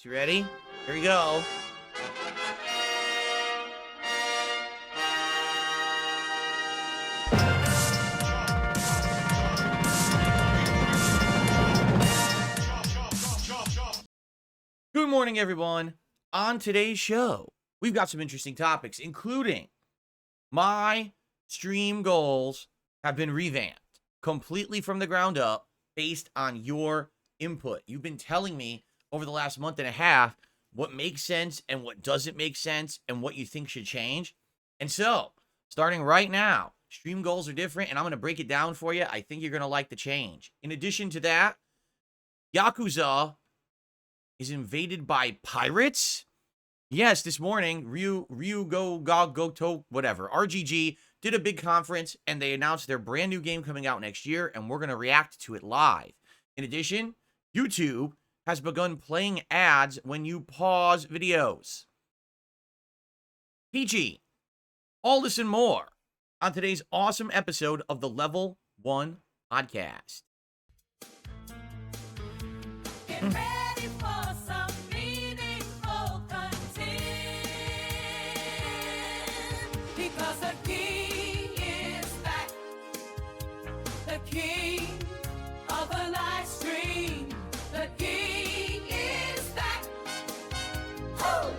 You ready? Here we go. Good morning, everyone. On today's show, we've got some interesting topics, including my stream goals have been revamped completely from the ground up based on your input. You've been telling me over the last month and a half what makes sense and what doesn't make sense and what you think should change. And so, starting right now, stream goals are different, and I'm going to break it down for you. I think you're going to like the change. In addition to that, Yakuza is invaded by pirates. Yes, this morning, whatever, RGG did a big conference, and they announced their brand new game coming out next year, and we're going to react to it live. In addition, YouTube has begun playing ads when you pause videos. PG, all this and more on today's awesome episode of the Level 1 Podcast. Get ready for some meaningful content, because the king is back, the king of the live stream, the king is back. Woo!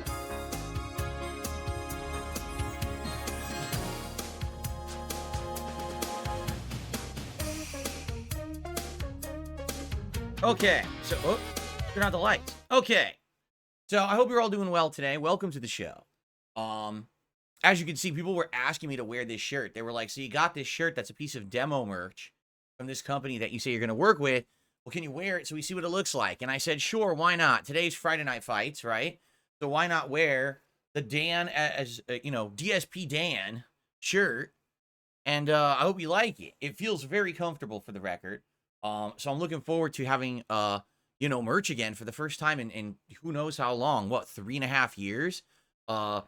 Okay, so turn out the lights. Okay, so I hope you're all doing well today. Welcome to the show. As you can see, people were asking me to wear this shirt. They were like, "So you got this shirt that's a piece of demo merch from this company that you say you're going to work with. Well, can you wear it so we see what it looks like?" And I said, "Sure, why not? Today's Friday Night Fights, right? So why not wear the Dan as DSP Dan shirt?" And I hope you like it. It feels very comfortable, for the record. So I'm looking forward to having, merch again for the first time in who knows how long, 3.5 years? It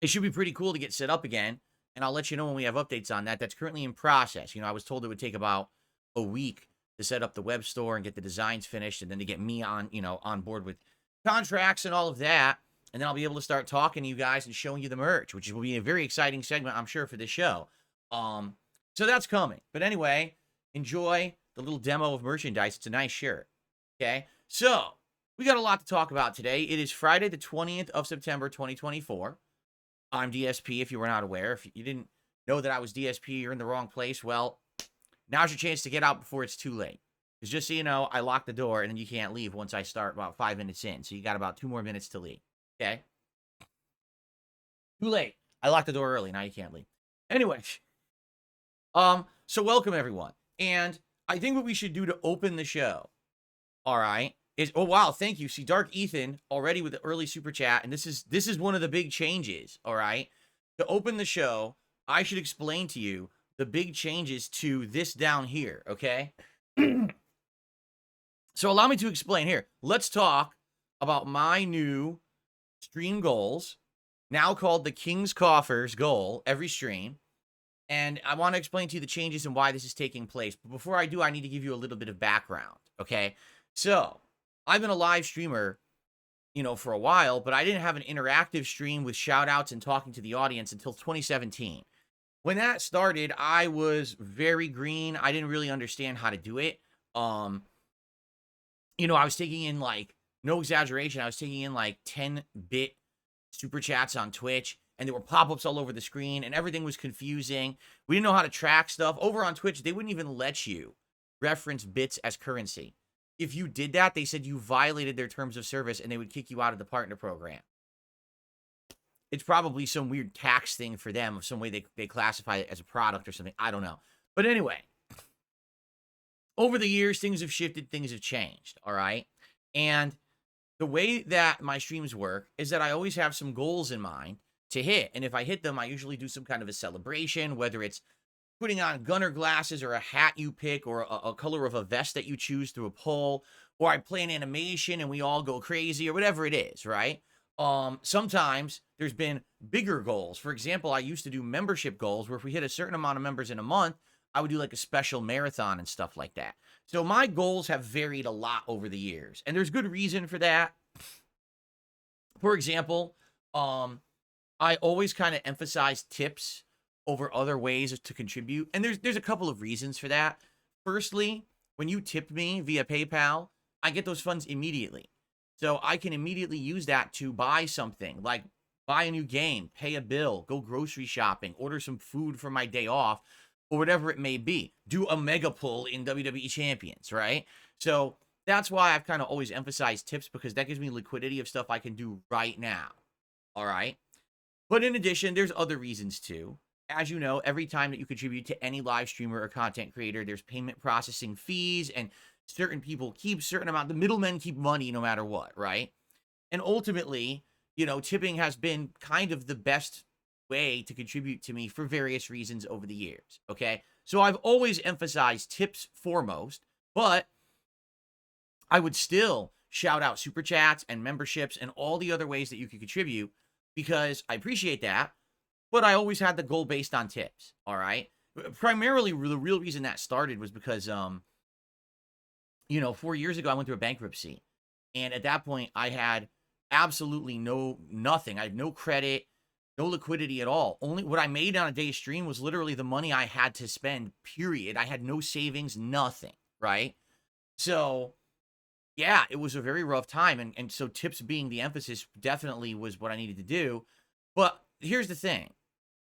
should be pretty cool to get set up again, and I'll let you know when we have updates on that. That's currently in process. I was told it would take about a week to set up the web store and get the designs finished, and then to get me on board with contracts and all of that, and then I'll be able to start talking to you guys and showing you the merch, which will be a very exciting segment, I'm sure, for this show. So that's coming. But anyway, enjoy the little demo of merchandise. It's a nice shirt. Okay, so we got a lot to talk about today. It is Friday, the 20th of September, 2024. I'm DSP, if you were not aware. If you didn't know that I was DSP, you're in the wrong place. Well, now's your chance to get out before it's too late. Because just so you know, I lock the door, and then you can't leave once I start about 5 minutes in. So you got about 2 more minutes to leave. Okay? Too late. I locked the door early. Now you can't leave. Anyway. So welcome, everyone. And I think what we should do to open the show, all right, is, oh, wow, thank you. See, Dark Ethan already with the early super chat, and this is one of the big changes, all right? To open the show, I should explain to you the big changes to this down here, okay? So allow me to explain here. Let's talk about my new stream goals, now called the King's Coffers goal every stream. And I want to explain to you the changes and why this is taking place. But before I do, I need to give you a little bit of background, okay? So, I've been a live streamer, for a while, but I didn't have an interactive stream with shout-outs and talking to the audience until 2017. When that started, I was very green. I didn't really understand how to do it. I was taking in, no exaggeration, I was taking in, 10-bit super chats on Twitch. And there were pop-ups all over the screen, and everything was confusing. We didn't know how to track stuff. Over on Twitch, they wouldn't even let you reference bits as currency. If you did that, they said you violated their terms of service, and they would kick you out of the partner program. It's probably some weird tax thing for them, some way they classify it as a product or something. I don't know. But anyway, over the years, things have shifted, things have changed, all right? And the way that my streams work is that I always have some goals in mind to hit. And if I hit them, I usually do some kind of a celebration, whether it's putting on gunner glasses or a hat you pick or a color of a vest that you choose through a poll, or I play an animation and we all go crazy or whatever it is, right? Sometimes there's been bigger goals. For example, I used to do membership goals where if we hit a certain amount of members in a month, I would do like a special marathon and stuff like that. So my goals have varied a lot over the years, and there's good reason for that. For example, I always kind of emphasize tips over other ways to contribute, and there's a couple of reasons for that. Firstly, when you tip me via PayPal, I get those funds immediately. So I can immediately use that to buy something, like buy a new game, pay a bill, go grocery shopping, order some food for my day off, or whatever it may be. Do a mega pull in WWE Champions, right? So that's why I've kind of always emphasized tips, because that gives me liquidity of stuff I can do right now. All right. But in addition, there's other reasons too. As you know, every time that you contribute to any live streamer or content creator, there's payment processing fees, and certain people keep certain amount. The middlemen keep money no matter what, right? And ultimately, tipping has been kind of the best way to contribute to me for various reasons over the years, okay? So I've always emphasized tips foremost, but I would still shout out super chats and memberships and all the other ways that you can contribute, because I appreciate that, but I always had the goal based on tips, all right? Primarily, the real reason that started was because, 4 years ago, I went through a bankruptcy. And at that point, I had absolutely nothing. I had no credit, no liquidity at all. Only what I made on a day's stream was literally the money I had to spend, period. I had no savings, nothing, right? So, yeah, it was a very rough time. And so tips being the emphasis definitely was what I needed to do. But here's the thing.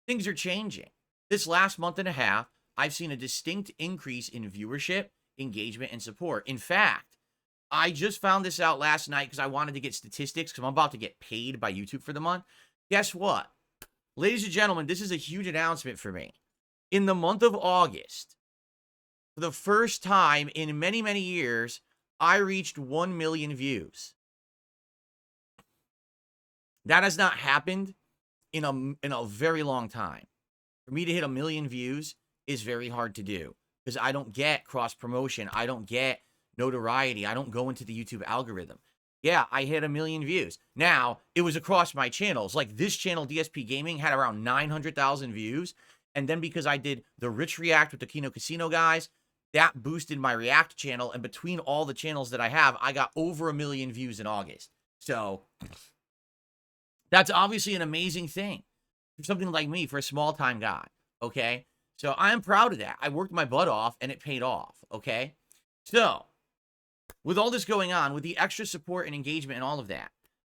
Things are changing. This last month and a half, I've seen a distinct increase in viewership, engagement, and support. In fact, I just found this out last night because I wanted to get statistics, because I'm about to get paid by YouTube for the month. Guess what? Ladies and gentlemen, this is a huge announcement for me. In the month of August, for the first time in many, many years, I reached 1 million views. That has not happened in a very long time. For me to hit 1 million views is very hard to do, because I don't get cross promotion. I don't get notoriety. I don't go into the YouTube algorithm. Yeah, I hit 1 million views. Now, it was across my channels. Like this channel, DSPGaming, had around 900,000 views. And then because I did the Rich React with the Kino Casino guys, that boosted my React channel. And between all the channels that I have, I got over 1 million views in August. So that's obviously an amazing thing for something like me, for a small time guy. Okay. So I'm proud of that. I worked my butt off and it paid off. Okay. So with all this going on, with the extra support and engagement and all of that,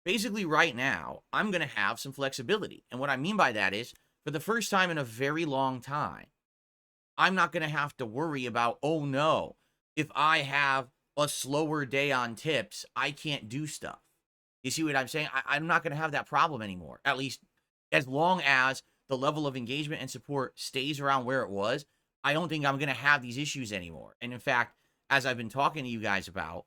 basically right now, I'm going to have some flexibility. And what I mean by that is, for the first time in a very long time, I'm not going to have to worry about, oh no, if I have a slower day on tips, I can't do stuff. You see what I'm saying? I'm not going to have that problem anymore, at least as long as the level of engagement and support stays around where it was. I don't think I'm going to have these issues anymore. And in fact, as I've been talking to you guys about,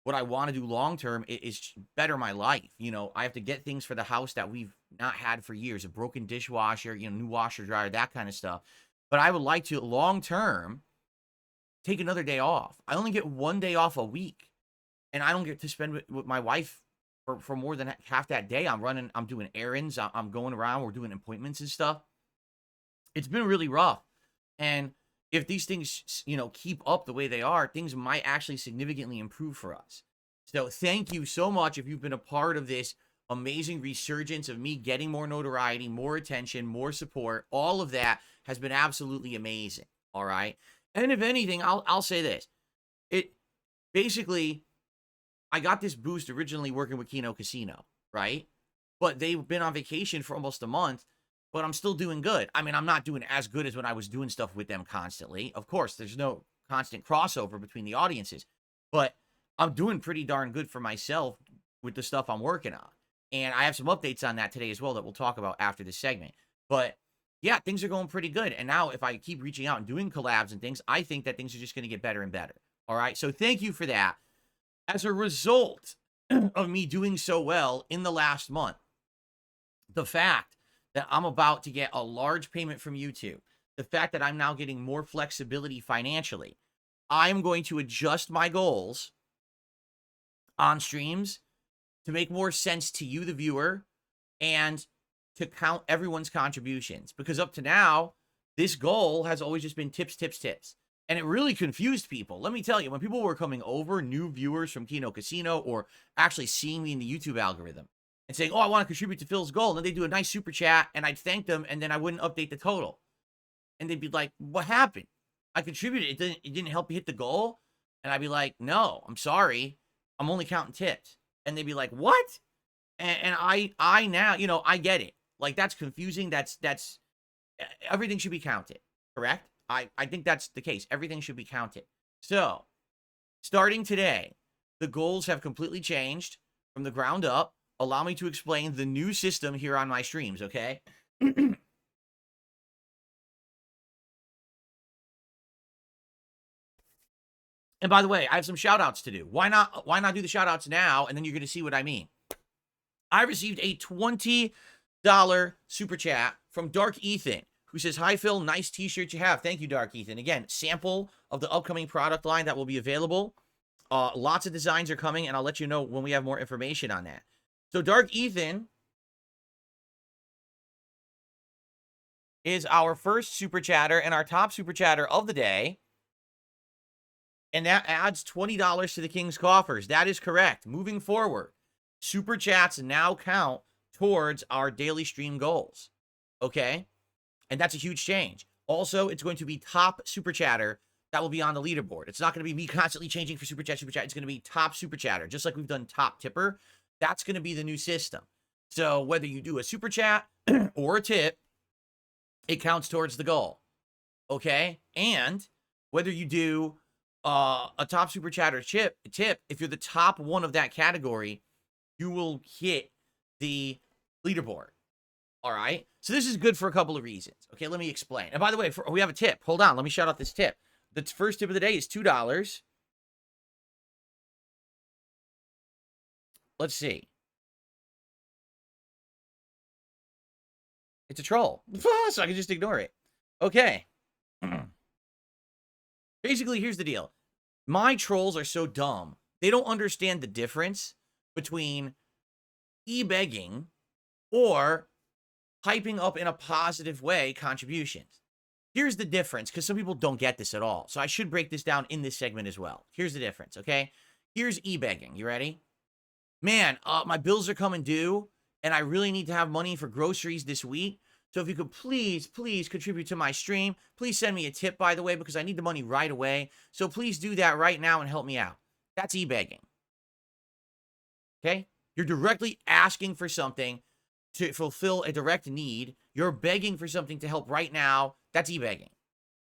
what I want to do long term is better my life. I have to get things for the house that we've not had for years, a broken dishwasher, new washer dryer, that kind of stuff. But I would like to long term take another day off. I only get 1 day off a week, and I don't get to spend with my wife for more than half that day. I'm doing errands, I'm going around, we're doing appointments and stuff. It's been really rough. And if these things, keep up the way they are, things might actually significantly improve for us. So thank you so much if you've been a part of this amazing resurgence of me getting more notoriety, more attention, more support. All of that has been absolutely amazing. All right. And if anything, I'll say this. It basically, I got this boost originally working with Kino Casino, right? But they've been on vacation for almost a month. But I'm still doing good. I mean, I'm not doing as good as when I was doing stuff with them constantly. Of course, there's no constant crossover between the audiences. But I'm doing pretty darn good for myself with the stuff I'm working on. And I have some updates on that today as well that we'll talk about after this segment. But yeah, things are going pretty good. And now if I keep reaching out and doing collabs and things, I think that things are just going to get better and better. All right. So thank you for that. As a result of me doing so well in the last month, the fact that I'm about to get a large payment from YouTube, the fact that I'm now getting more flexibility financially, I'm going to adjust my goals on streams to make more sense to you, the viewer, and to count everyone's contributions. Because up to now, this goal has always just been tips, tips, tips. And it really confused people. Let me tell you, when people were coming over, new viewers from Kino Casino, or actually seeing me in the YouTube algorithm and saying, oh, I want to contribute to Phil's goal. And then they do a nice super chat and I'd thank them and then I wouldn't update the total. And they'd be like, what happened? I contributed. It didn't help you hit the goal. And I'd be like, no, I'm sorry. I'm only counting tips. And they'd be like, what? And I now, you know, I get it. Like, that's confusing. That's everything should be counted. Correct? I think that's the case. Everything should be counted. So, starting today, the goals have completely changed from the ground up. Allow me to explain the new system here on my streams, okay? And by the way, I have some shout outs to do. Why not do the shout outs now? And then you're going to see what I mean. I received a $20 super chat from Dark Ethan, who says, hi, Phil, nice t-shirt you have. Thank you, Dark Ethan. Again, sample of the upcoming product line that will be available. Lots of designs are coming, and I'll let you know when we have more information on that. So Dark Ethan is our first super chatter and our top super chatter of the day. And that adds $20 to the King's coffers. That is correct. Moving forward, super chats now count towards our daily stream goals. Okay? And that's a huge change. Also, it's going to be top super chatter that will be on the leaderboard. It's not going to be me constantly changing for super chat, super chat. It's going to be top super chatter, just like we've done top tipper. That's going to be the new system. So whether you do a super chat or a tip, it counts towards the goal. Okay? And whether you do a top super chat or tip, if you're the top one of that category, you will hit the leaderboard. All right. So this is good for a couple of reasons. Okay, let me explain. And by the way, we have a tip. Hold on. Let me shout out this tip. The first tip of the day is $2. Let's see. It's a troll. So I can just ignore it. Okay. Basically, here's the deal. My trolls are so dumb. They don't understand the difference between e-begging or hyping up in a positive way contributions. Here's the difference, because some people don't get this at all. So I should break this down in this segment as well. Here's the difference, okay? Here's e-begging. You ready? Man, my bills are coming due, and I really need to have money for groceries this week. So if you could please contribute to my stream. Please send me a tip, by the way, because I need the money right away. So please do that right now and help me out. That's e-begging. Okay? You're directly asking for something to fulfill a direct need. You're begging for something to help right now. That's e-begging.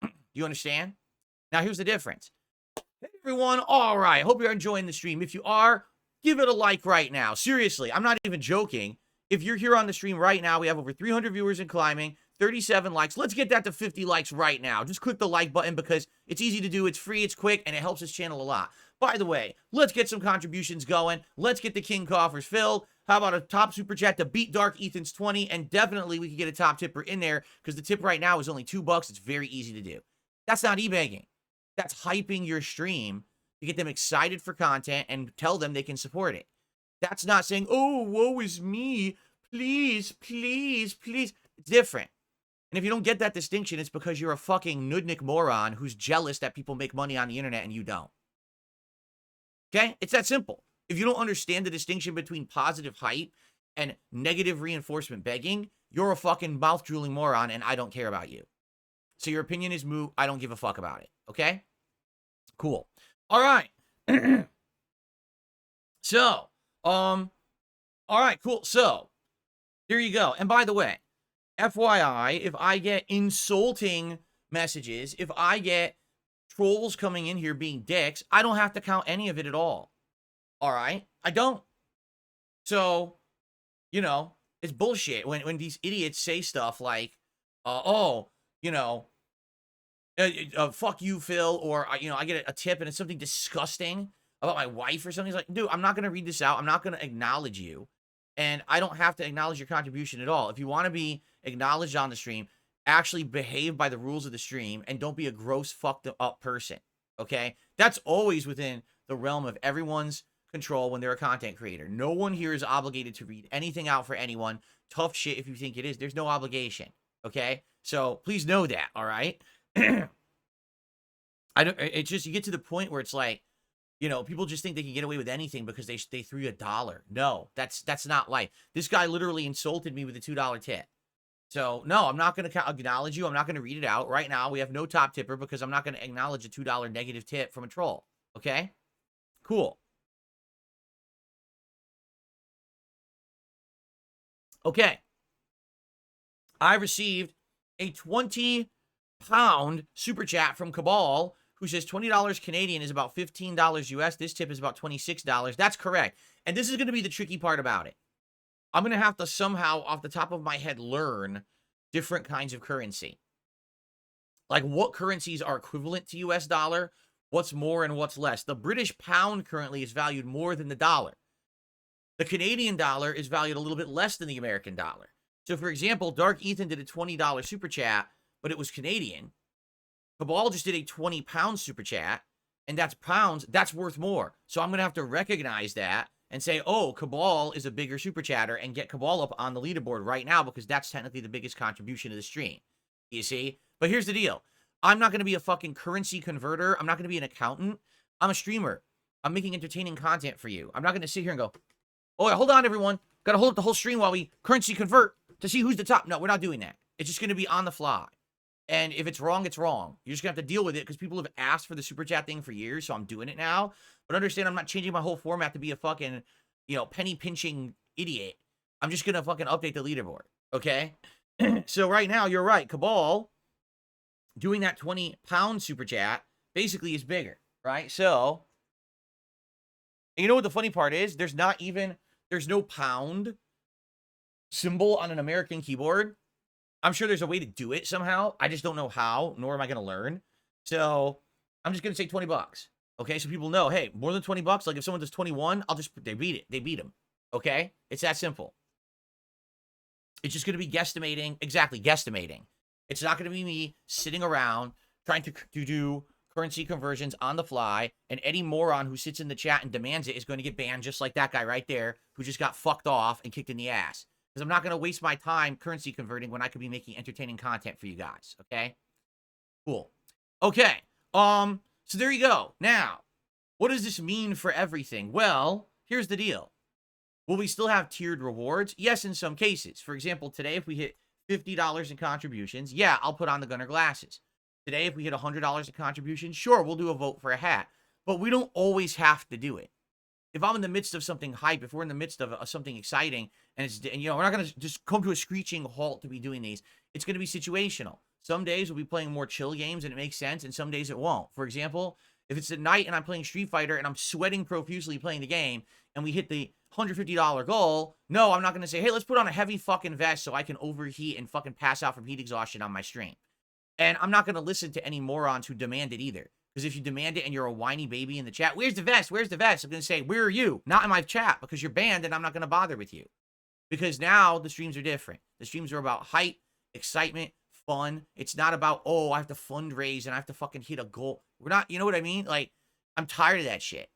Do you understand? Now, here's the difference. Hey, everyone. All right. Hope you're enjoying the stream. If you are, give it a like right now. Seriously, I'm not even joking. If you're here on the stream right now, we have over 300 viewers and climbing, 37 likes. Let's get that to 50 likes right now. Just click the like button because it's easy to do. It's free. It's quick. And it helps this channel a lot. By the way, let's get some contributions going. Let's get the King coffers filled. How about a top super chat to beat Dark Ethan's 20? And definitely we can get a top tipper in there because the tip right now is only $2. It's very easy to do. That's not e-begging. That's hyping your stream to get them excited for content and tell them they can support it. That's not saying, oh, woe is me. Please, please, please. It's different. And if you don't get that distinction, it's because you're a fucking nudnik moron who's jealous that people make money on the internet and you don't. Okay? It's that simple. If you don't understand the distinction between positive hype and negative reinforcement begging, you're a fucking mouth-drooling moron and I don't care about you. So your opinion is moot. I don't give a fuck about it. Okay? Cool. All right. So, all right, cool. So, there you go. And by the way, FYI, if I get insulting messages, if I get trolls coming in here being dicks, I don't have to count any of it at all. All right? I don't. So, you know, it's bullshit when these idiots say stuff like, oh, you know, fuck you, Phil, or, you know, I get a tip and it's something disgusting about my wife or something. He's like, dude, I'm not going to read this out. I'm not going to acknowledge you. And I don't have to acknowledge your contribution at all. If you want to be acknowledged on the stream, actually behave by the rules of the stream and don't be a gross, fucked up person. Okay? That's always within the realm of everyone's control when they're a content creator. No one here is obligated to read anything out for anyone. Tough shit if you think it is. There's no obligation. Okay? So please know that, all right? It's just, you get to the point where it's like, people just think they can get away with anything because they threw you $1. No, that's not life. This guy literally insulted me with a $2 tip. So no, I'm not going to acknowledge you. I'm not going to read it out right now. We have no top tipper because I'm not going to acknowledge a $2 negative tip from a troll. Okay? Cool. Okay. I received a 20-pound super chat from Cabal who says $20 Canadian is about $15 US. This tip is about $26. That's correct. And this is going to be the tricky part about it. I'm going to have to somehow, off the top of my head, learn different kinds of currency. Like what currencies are equivalent to US dollar, what's more and what's less. The British pound currently is valued more than the dollar. The Canadian dollar is valued a little bit less than the American dollar. So, for example, Dark Ethan did a $20 super chat, but it was Canadian. Cabal just did a 20-pound super chat, and that's pounds. That's worth more. So I'm going to have to recognize that and say, oh, Cabal is a bigger super chatter and get Cabal up on the leaderboard right now because that's technically the biggest contribution to the stream. You see? But here's the deal. I'm not going to be a fucking currency converter. I'm not going to be an accountant. I'm a streamer. I'm making entertaining content for you. I'm not going to sit here and go, oh, hold on, everyone. Got to hold up the whole stream while we currency convert to see who's the top. No, we're not doing that. It's just going to be on the fly. And if it's wrong, it's wrong. You're just going to have to deal with it because people have asked for the super chat thing for years, so I'm doing it now. But understand, I'm not changing my whole format to be a fucking, penny pinching idiot. I'm just going to fucking update the leaderboard, okay? So right now, you're right. Cabal doing that 20-pound super chat basically is bigger, right? So, and you know what the funny part is? There's no pound symbol on an American keyboard. I'm sure there's a way to do it somehow. I just don't know how, nor am I going to learn. So I'm just going to say $20. Okay, so people know, hey, more than $20. Like if someone does 21, they beat it. They beat them. Okay, it's that simple. It's just going to be guesstimating. Exactly, guesstimating. It's not going to be me sitting around trying to do currency conversions on the fly, and any moron who sits in the chat and demands it is going to get banned just like that guy right there who just got fucked off and kicked in the ass. Because I'm not going to waste my time currency converting when I could be making entertaining content for you guys, okay? Cool. Okay, so there you go. Now, what does this mean for everything? Well, here's the deal. Will we still have tiered rewards? Yes, in some cases. For example, today, if we hit $50 in contributions, yeah, I'll put on the Gunner glasses. Today, if we hit $100 in contributions, sure, we'll do a vote for a hat. But we don't always have to do it. If I'm in the midst of something hype, if we're in the midst of something exciting, and we're not going to just come to a screeching halt to be doing these. It's going to be situational. Some days we'll be playing more chill games and it makes sense, and some days it won't. For example, if it's at night and I'm playing Street Fighter and I'm sweating profusely playing the game, and we hit the $150 goal, no, I'm not going to say, hey, let's put on a heavy fucking vest so I can overheat and fucking pass out from heat exhaustion on my stream. And I'm not going to listen to any morons who demand it either. Because if you demand it and you're a whiny baby in the chat, where's the vest? Where's the vest? I'm going to say, where are you? Not in my chat because you're banned and I'm not going to bother with you. Because now the streams are different. The streams are about hype, excitement, fun. It's not about, oh, I have to fundraise and I have to fucking hit a goal. We're not, you know what I mean? Like, I'm tired of that shit.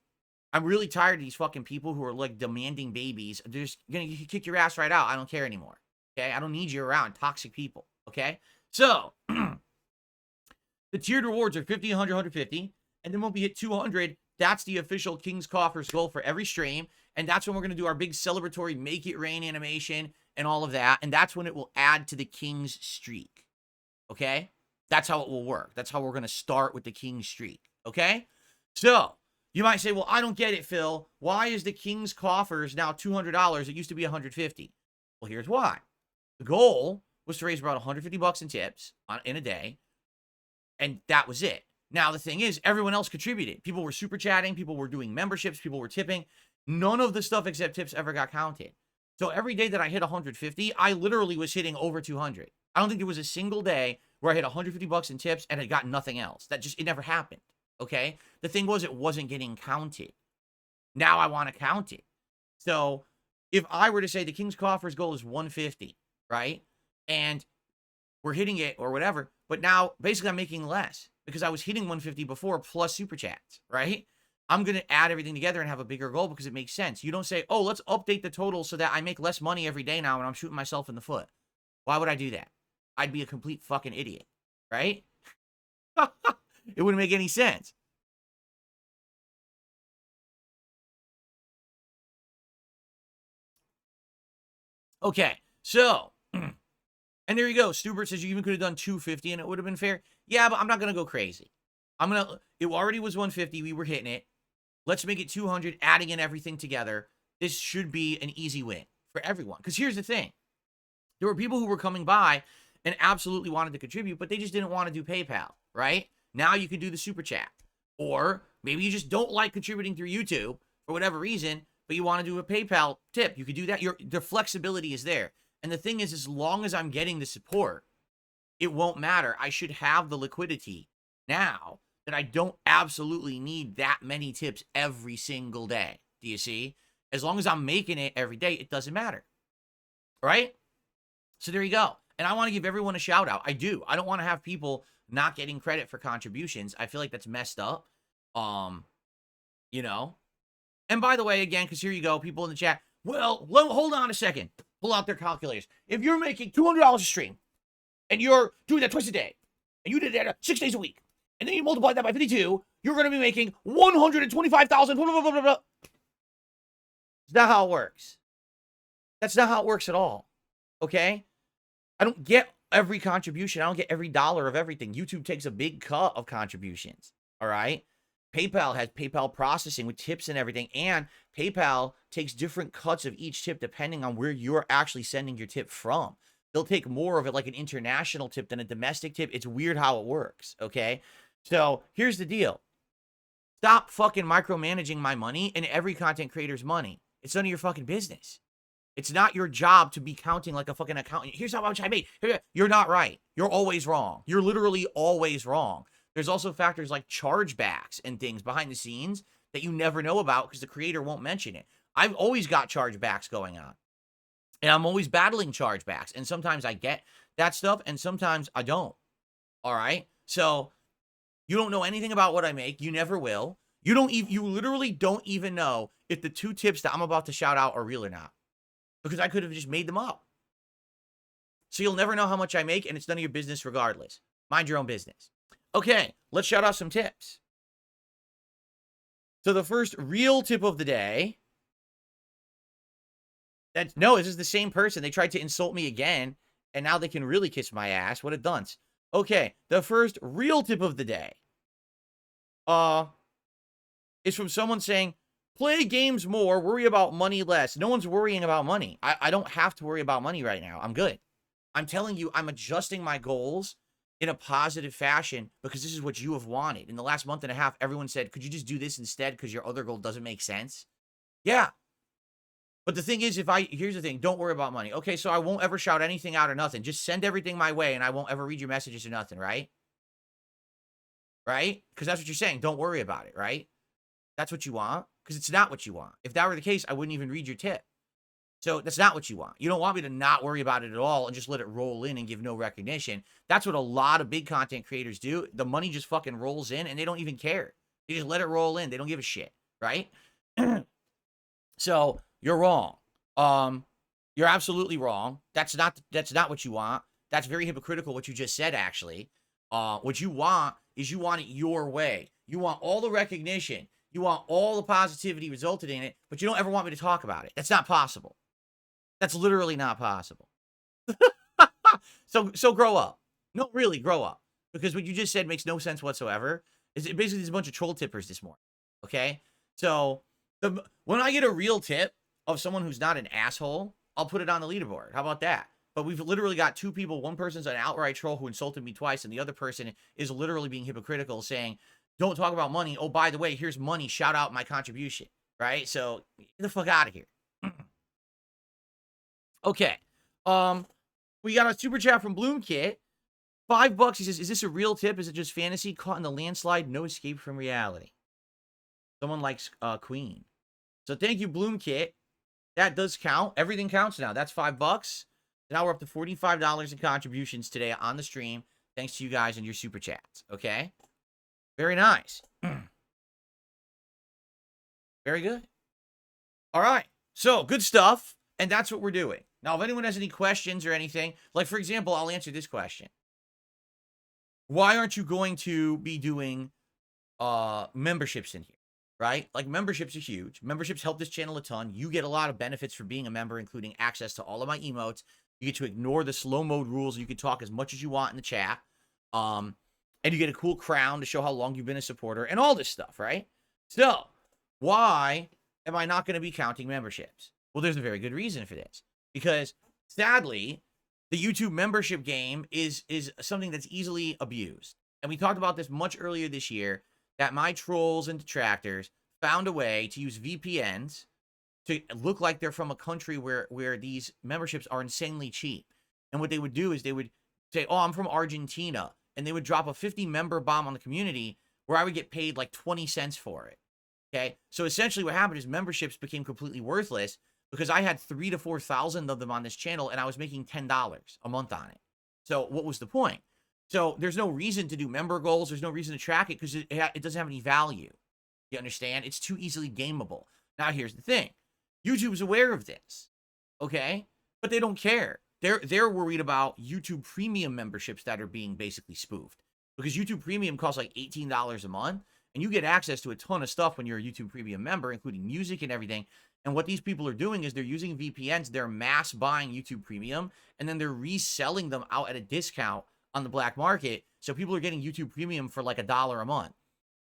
I'm really tired of these fucking people who are like demanding babies. They're just going to kick your ass right out. I don't care anymore. Okay? I don't need you around. Toxic people. Okay? So, the tiered rewards are 50, 100, 150. And then when we hit 200, that's the official King's Coffers goal for every stream. And that's when we're going to do our big celebratory Make It Rain animation and all of that. And that's when it will add to the King's streak. Okay? That's how it will work. That's how we're going to start with the King's streak. Okay? So, you might say, well, I don't get it, Phil. Why is the King's Coffers now $200? It used to be $150. Well, here's why. The goal was to raise about $150 in tips in a day. And that was it. Now, the thing is, everyone else contributed. People were super chatting. People were doing memberships. People were tipping. None of the stuff except tips ever got counted. So every day that I hit 150, I literally was hitting over 200. I don't think there was a single day where I hit $150 in tips and I got nothing else. It never happened. Okay? The thing was, it wasn't getting counted. Now I want to count it. So if I were to say the King's Coffers goal is 150, right? And we're hitting it or whatever, but now basically I'm making less because I was hitting 150 before plus super chats, right? I'm going to add everything together and have a bigger goal because it makes sense. You don't say, oh, let's update the total so that I make less money every day now and I'm shooting myself in the foot. Why would I do that? I'd be a complete fucking idiot, right? It wouldn't make any sense. Okay, so, and there you go. Stubert says you even could have done 250 and it would have been fair. Yeah, but I'm not going to go crazy. It already was 150. We were hitting it. Let's make it 200, adding in everything together. This should be an easy win for everyone. Because here's the thing. There were people who were coming by and absolutely wanted to contribute, but they just didn't want to do PayPal, right? Now you can do the super chat. Or maybe you just don't like contributing through YouTube for whatever reason, but you want to do a PayPal tip. You could do that. The flexibility is there. And the thing is, as long as I'm getting the support, it won't matter. I should have the liquidity now that I don't absolutely need that many tips every single day. Do you see? As long as I'm making it every day, it doesn't matter. Right? So there you go. And I want to give everyone a shout out. I do. I don't want to have people not getting credit for contributions. I feel like that's messed up. You know. And by the way, again, because here you go, people in the chat. Well, hold on a second. Pull out their calculators. If you're making $200 a stream, and you're doing that twice a day, and you did that 6 days a week, and then you multiply that by 52, you're going to be making $125,000. Blah, blah, blah, blah, blah. It's not how it works. That's not how it works at all. Okay? I don't get every contribution. I don't get every dollar of everything. YouTube takes a big cut of contributions. All right? PayPal has PayPal processing with tips and everything, and PayPal takes different cuts of each tip depending on where you're actually sending your tip from. They'll take more of it like an international tip than a domestic tip. It's weird how it works, okay? So here's the deal. Stop fucking micromanaging my money and every content creator's money. It's none of your fucking business. It's not your job to be counting like a fucking accountant. Here's how much I made. You're not right. You're always wrong. You're literally always wrong. There's also factors like chargebacks and things behind the scenes that you never know about because the creator won't mention it. I've always got chargebacks going on. And I'm always battling chargebacks. And sometimes I get that stuff and sometimes I don't. All right? So you don't know anything about what I make. You never will. You literally don't even know if the 2 tips that I'm about to shout out are real or not. Because I could have just made them up. So you'll never know how much I make and it's none of your business regardless. Mind your own business. Okay, let's shout out some tips. So the first real tip of the day. No, this is the same person. They tried to insult me again, and now they can really kiss my ass. What a dunce. Okay, the first real tip of the day. Is from someone saying, play games more, worry about money less. No one's worrying about money. I don't have to worry about money right now. I'm good. I'm telling you, I'm adjusting my goals in a positive fashion because this is what you have wanted. In the last month and a half, everyone said, could you just do this instead because your other goal doesn't make sense? Yeah. But the thing is, here's the thing, don't worry about money. Okay, so I won't ever shout anything out or nothing. Just send everything my way and I won't ever read your messages or nothing, right? Right? Because that's what you're saying. Don't worry about it, right? That's what you want? Because it's not what you want. If that were the case, I wouldn't even read your tip. So that's not what you want. You don't want me to not worry about it at all and just let it roll in and give no recognition. That's what a lot of big content creators do. The money just fucking rolls in and they don't even care. They just let it roll in. They don't give a shit, right? So you're wrong. You're absolutely wrong. That's not what you want. That's very hypocritical what you just said, actually. What you want is you want it your way. You want all the recognition. You want all the positivity resulted in it, but you don't ever want me to talk about it. That's not possible. That's literally not possible. So grow up. No, really, grow up. Because what you just said makes no sense whatsoever. Basically, there's a bunch of troll tippers this morning. Okay? So when I get a real tip of someone who's not an asshole, I'll put it on the leaderboard. How about that? But we've literally got 2 people. One person's an outright troll who insulted me twice, and the other person is literally being hypocritical, saying, don't talk about money. Oh, by the way, here's money. Shout out my contribution. Right? So get the fuck out of here. Okay. We got a super chat from Bloomkit. $5. He says, is this a real tip? Is it just fantasy? Caught in the landslide? No escape from reality. Someone likes Queen. So thank you, Bloomkit. That does count. Everything counts now. That's $5. Now we're up to $45 in contributions today on the stream. Thanks to you guys and your super chats. Okay? Very nice. Very good. All right. So, good stuff. And that's what we're doing. Now, if anyone has any questions or anything, like for example, I'll answer this question. Why aren't you going to be doing memberships in here? Right? Like memberships are huge. Memberships help this channel a ton. You get a lot of benefits for being a member, including access to all of my emotes. You get to ignore the slow mode rules. You can talk as much as you want in the chat. And you get a cool crown to show how long you've been a supporter and all this stuff, right? So why am I not going to be counting memberships? Well, there's a very good reason for this. Because sadly, the YouTube membership game is something that's easily abused. And we talked about this much earlier this year, that my trolls and detractors found a way to use VPNs to look like they're from a country where these memberships are insanely cheap. And what they would do is they would say, oh, I'm from Argentina. And they would drop a 50 member bomb on the community where I would get paid like 20 cents for it. Okay. So essentially what happened is memberships became completely worthless because I had 3,000 to 4,000 of them on this channel and I was making $10 a month on it. So what was the point? So there's no reason to do member goals. There's no reason to track it because it doesn't have any value. You understand? It's too easily gameable. Now, here's the thing. YouTube's aware of this, okay? But they don't care. They're worried about YouTube Premium memberships that are being basically spoofed. Because YouTube Premium costs like $18 a month, and you get access to a ton of stuff when you're a YouTube Premium member, including music and everything. And what these people are doing is they're using VPNs. They're mass buying YouTube Premium, and then they're reselling them out at a discount on the black market. So people are getting YouTube Premium for like $1 a month.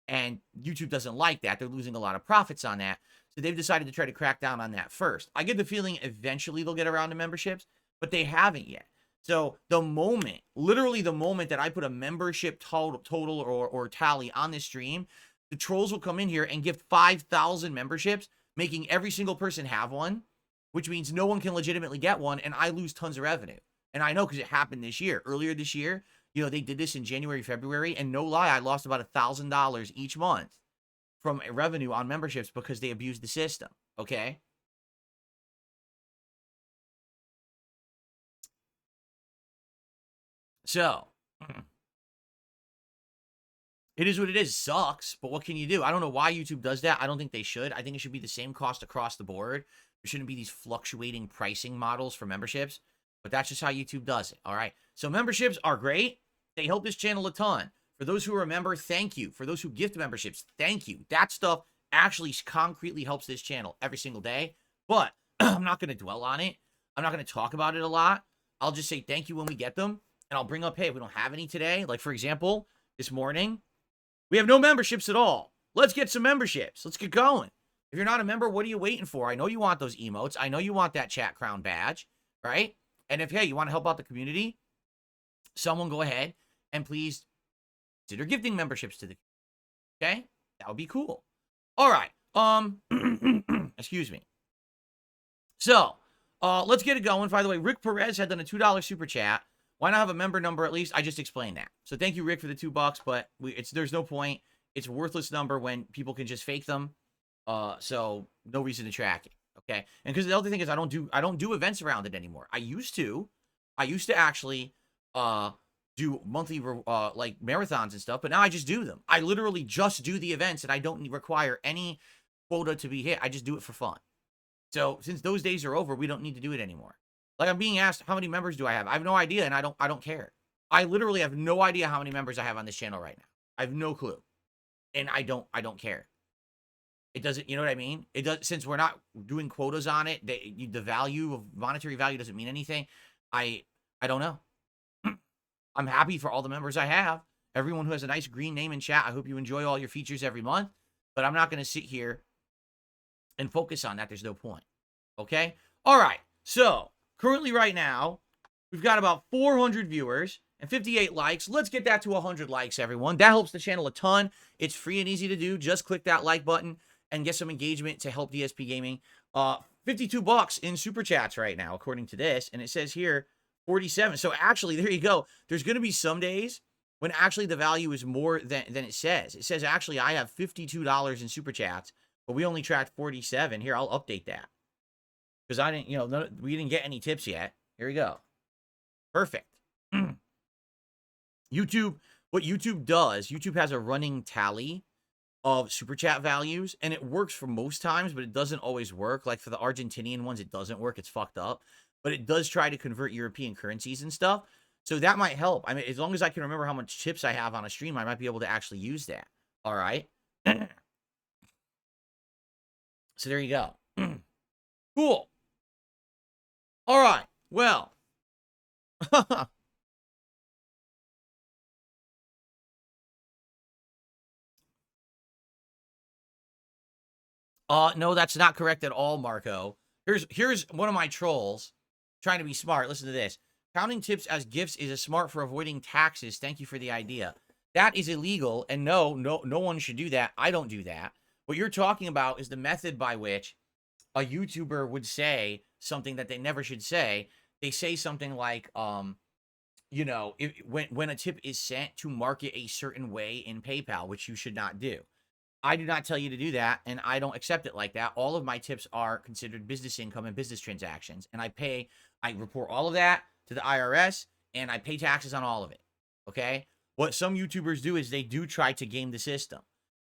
And YouTube doesn't like that. They're losing a lot of profits on that. So they've decided to try to crack down on that first. I get the feeling eventually they'll get around to memberships, but they haven't yet. So the moment, literally the moment that I put a membership total or tally on this stream, the trolls will come in here and give 5,000 memberships, making every single person have one, which means no one can legitimately get one, and I lose tons of revenue. And I know because it happened this year. Earlier this year, you know, they did this in January, February, and no lie, I lost about $1,000 each month from revenue on memberships because they abused the system, okay? So, it is what it is. Sucks, but what can you do? I don't know why YouTube does that. I don't think they should. I think it should be the same cost across the board. There shouldn't be these fluctuating pricing models for memberships, but that's just how YouTube does it, all right? So memberships are great. They help this channel a ton. For those who remember, thank you. For those who gift memberships, thank you. That stuff actually concretely helps this channel every single day, but I'm not going to dwell on it. I'm not going to talk about it a lot. I'll just say thank you when we get them, and I'll bring up, hey, if we don't have any today, like for example, this morning, we have no memberships at all. Let's get some memberships. Let's get going. If you're not a member, what are you waiting for? I know you want those emotes. I know you want that chat crown badge, right? And if, hey, you want to help out the community, someone go ahead and please consider gifting memberships to the, okay? That would be cool. All right. Excuse me. So, let's get it going. By the way, Rick Perez had done a $2 super chat. Why not have a member number at least? I just explained that. So thank you, Rick, for the $2, but there's no point. It's a worthless number when people can just fake them. So no reason to track it. Okay. And because the other thing is I don't do events around it anymore. I used to actually do monthly like marathons and stuff, but now I just do them. I literally just do the events and I don't require any quota to be hit. I just do it for fun. So since those days are over, we don't need to do it anymore. Like I'm being asked, how many members do I have? I have no idea, and I don't care. I literally have no idea how many members I have on this channel right now. I have no clue. And I don't care. It doesn't, you know what I mean? It does, since we're not doing quotas on it, the value of monetary value doesn't mean anything. I don't know. I'm happy for all the members I have. Everyone who has a nice green name in chat, I hope you enjoy all your features every month, but I'm not going to sit here and focus on that. There's no point. Okay? All right. So, currently right now, we've got about 400 viewers and 58 likes. Let's get that to 100 likes, everyone. That helps the channel a ton. It's free and easy to do. Just click that like button and get some engagement to help DSP Gaming. $52 in super chats right now, according to this. And it says here, 47. So actually, there you go. There's going to be some days when actually the value is more than it says. It says, actually, I have $52 in super chats, but we only tracked 47. Here, I'll update that. Because I didn't, you know, we didn't get any tips yet. Here we go. Perfect. YouTube, what YouTube does, YouTube has a running tally of super chat values, and it works for most times, but it doesn't always work. Like for the Argentinian ones, it doesn't work. It's fucked up. but it does try to convert European currencies and stuff. So that might help. I mean, as long as I can remember how much chips I have on a stream, I might be able to actually use that. All right. So there you go. Cool. All right. Well. No, that's not correct at all, Marco. Here's one of my trolls trying to be smart. Listen to this. Counting tips as gifts is a smart for avoiding taxes. Thank you for the idea. That is illegal, and no one should do that. I don't do that. What you're talking about is the method by which a YouTuber would say something that they never should say. They say something like, you know, when a tip is sent, to mark it a certain way in PayPal, which you should not do. I do not tell you to do that, and I don't accept it like that. All of my tips are considered business income and business transactions, and I report all of that to the IRS, and I pay taxes on all of it, okay? What some YouTubers do is they do try to game the system,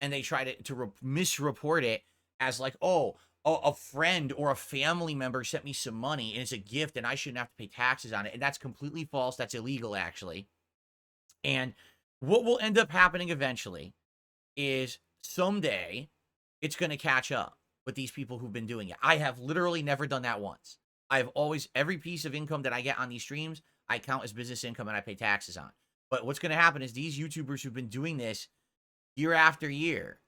and they try to misreport it as like, oh, a friend or a family member sent me some money, and it's a gift, and I shouldn't have to pay taxes on it, and that's completely false. That's illegal, actually. And what will end up happening eventually is someday it's going to catch up with these people who've been doing it. I have literally never done that once. I've always, every piece of income that I get on these streams, I count as business income and I pay taxes on. But what's going to happen is these YouTubers who've been doing this year after year,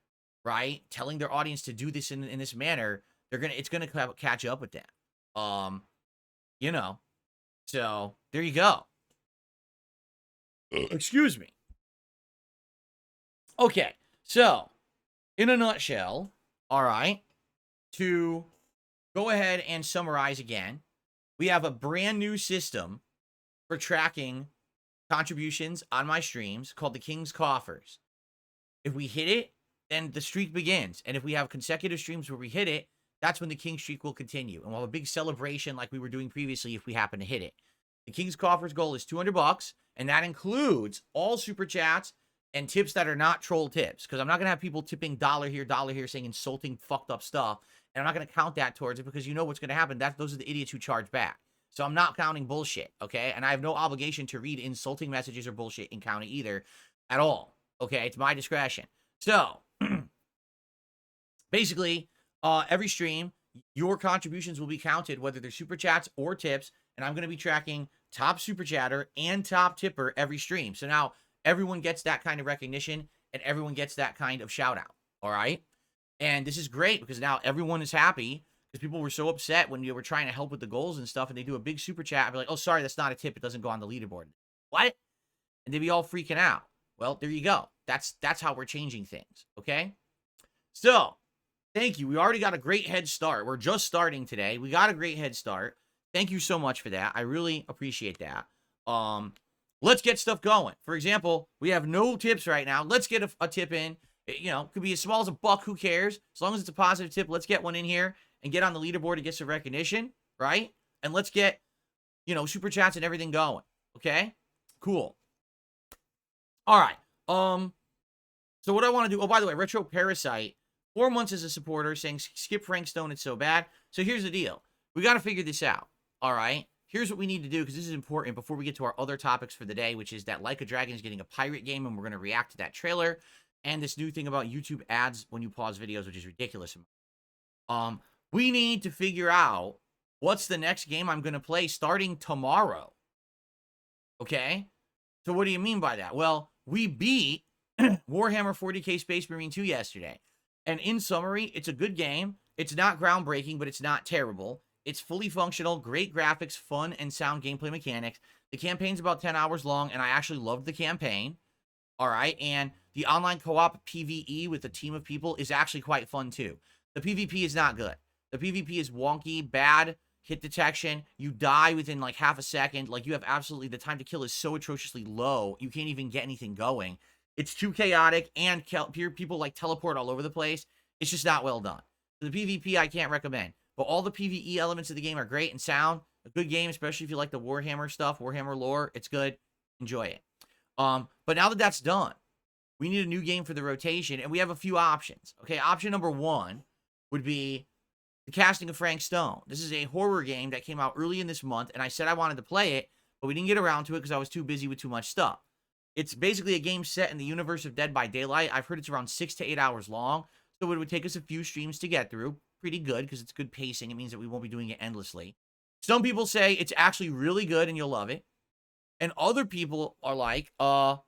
right, telling their audience to do this in this manner, it's going to catch up with them. You know, so there you go. Excuse me. Okay, so in a nutshell, all right, to go ahead and summarize again, we have a brand new system for tracking contributions on my streams called the King's Coffers. If we hit it, then the streak begins. And if we have consecutive streams where we hit it, that's when the King streak will continue. And we'll have a big celebration like we were doing previously if we happen to hit it. The King's Coffers goal is $200, and that includes all super chats and tips that are not troll tips, because I'm not going to have people tipping dollar here, saying insulting, fucked up stuff, and I'm not going to count that towards it, because you know what's going to happen. Those are the idiots who charge back. So I'm not counting bullshit, okay? And I have no obligation to read insulting messages or bullshit in counting either at all, okay? It's my discretion. So, basically, every stream, your contributions will be counted, whether they're super chats or tips, and I'm going to be tracking top super chatter and top tipper every stream. So now everyone gets that kind of recognition, and everyone gets that kind of shout out, all right? And this is great, because now everyone is happy, because people were so upset when you were trying to help with the goals and stuff, and they do a big super chat and be like, oh, sorry, that's not a tip. It doesn't go on the leaderboard. What? And they'd be all freaking out. Well, there you go. That's how we're changing things, okay? So, thank you. We already got a great head start. We're just starting today. We got a great head start. Thank you so much for that. I really appreciate that. Let's get stuff going. For example, we have no tips right now. Let's get a tip in. You know, could be as small as $1. Who cares? As long as it's a positive tip, let's get one in here and get on the leaderboard to get some recognition, right? And let's get, you know, super chats and everything going. Okay? Cool. All right. So what I want to do, oh, by the way, Retro Parasite, 4 months as a supporter, saying, skip Frank Stone, it's so bad. So here's the deal. We got to figure this out. All right? Here's what we need to do, because this is important before we get to our other topics for the day, which is that Like a Dragon is getting a pirate game, and we're going to react to that trailer, and this new thing about YouTube ads when you pause videos, which is ridiculous. We need to figure out what's the next game I'm going to play starting tomorrow. Okay? So what do you mean by that? Well, we beat Warhammer 40k Space Marine 2 yesterday. And in summary, it's a good game. It's not groundbreaking, but it's not terrible. It's fully functional, great graphics, fun and sound gameplay mechanics. The campaign's about 10 hours long, and I actually loved the campaign. All right, and the online co-op PvE with a team of people is actually quite fun too. The PvP is not good. The PvP is wonky, bad hit detection. You die within like half a second. Like, you have absolutely, the time to kill is so atrociously low, you can't even get anything going. It's too chaotic, and people like teleport all over the place. It's just not well done. So the PvP I can't recommend. But all the PvE elements of the game are great and sound. A good game, especially if you like the Warhammer stuff, Warhammer lore. It's good. Enjoy it. But now that that's done, we need a new game for the rotation, and we have a few options. Okay, option number one would be The Casting of Frank Stone. This is a horror game that came out early in this month, and I said I wanted to play it, but we didn't get around to it because I was too busy with too much stuff. It's basically a game set in the universe of Dead by Daylight. I've heard it's around 6 to 8 hours long, so it would take us a few streams to get through. Pretty good, because it's good pacing. It means that we won't be doing it endlessly. Some people say it's actually really good and you'll love it. And other people are like, no,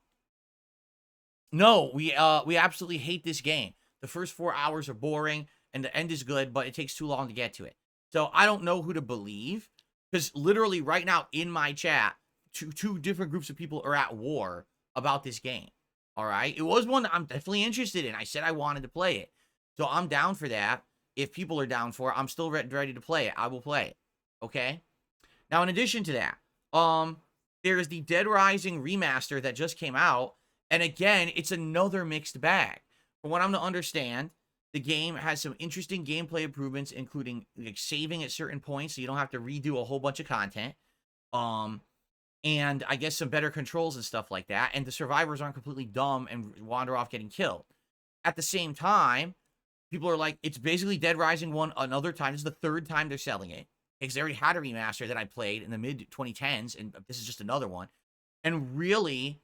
we absolutely hate this game. The first 4 hours are boring, and the end is good, but it takes too long to get to it. So I don't know who to believe, because literally right now in my chat, two different groups of people are at war about this game. All right? It was one that I'm definitely interested in. I said I wanted to play it. So I'm down for that. If people are down for it, I'm still ready to play it. I will play it. Okay? Now, in addition to that, there is the Dead Rising remaster that just came out. And again, it's another mixed bag. From what I'm to understand, the game has some interesting gameplay improvements, including like saving at certain points so you don't have to redo a whole bunch of content. And I guess some better controls and stuff like that. And the survivors aren't completely dumb and wander off getting killed. At the same time, people are like, it's basically Dead Rising 1 another time. This is the third time they're selling it. Because they already had a remaster that I played in the mid-2010s, and this is just another one. And really,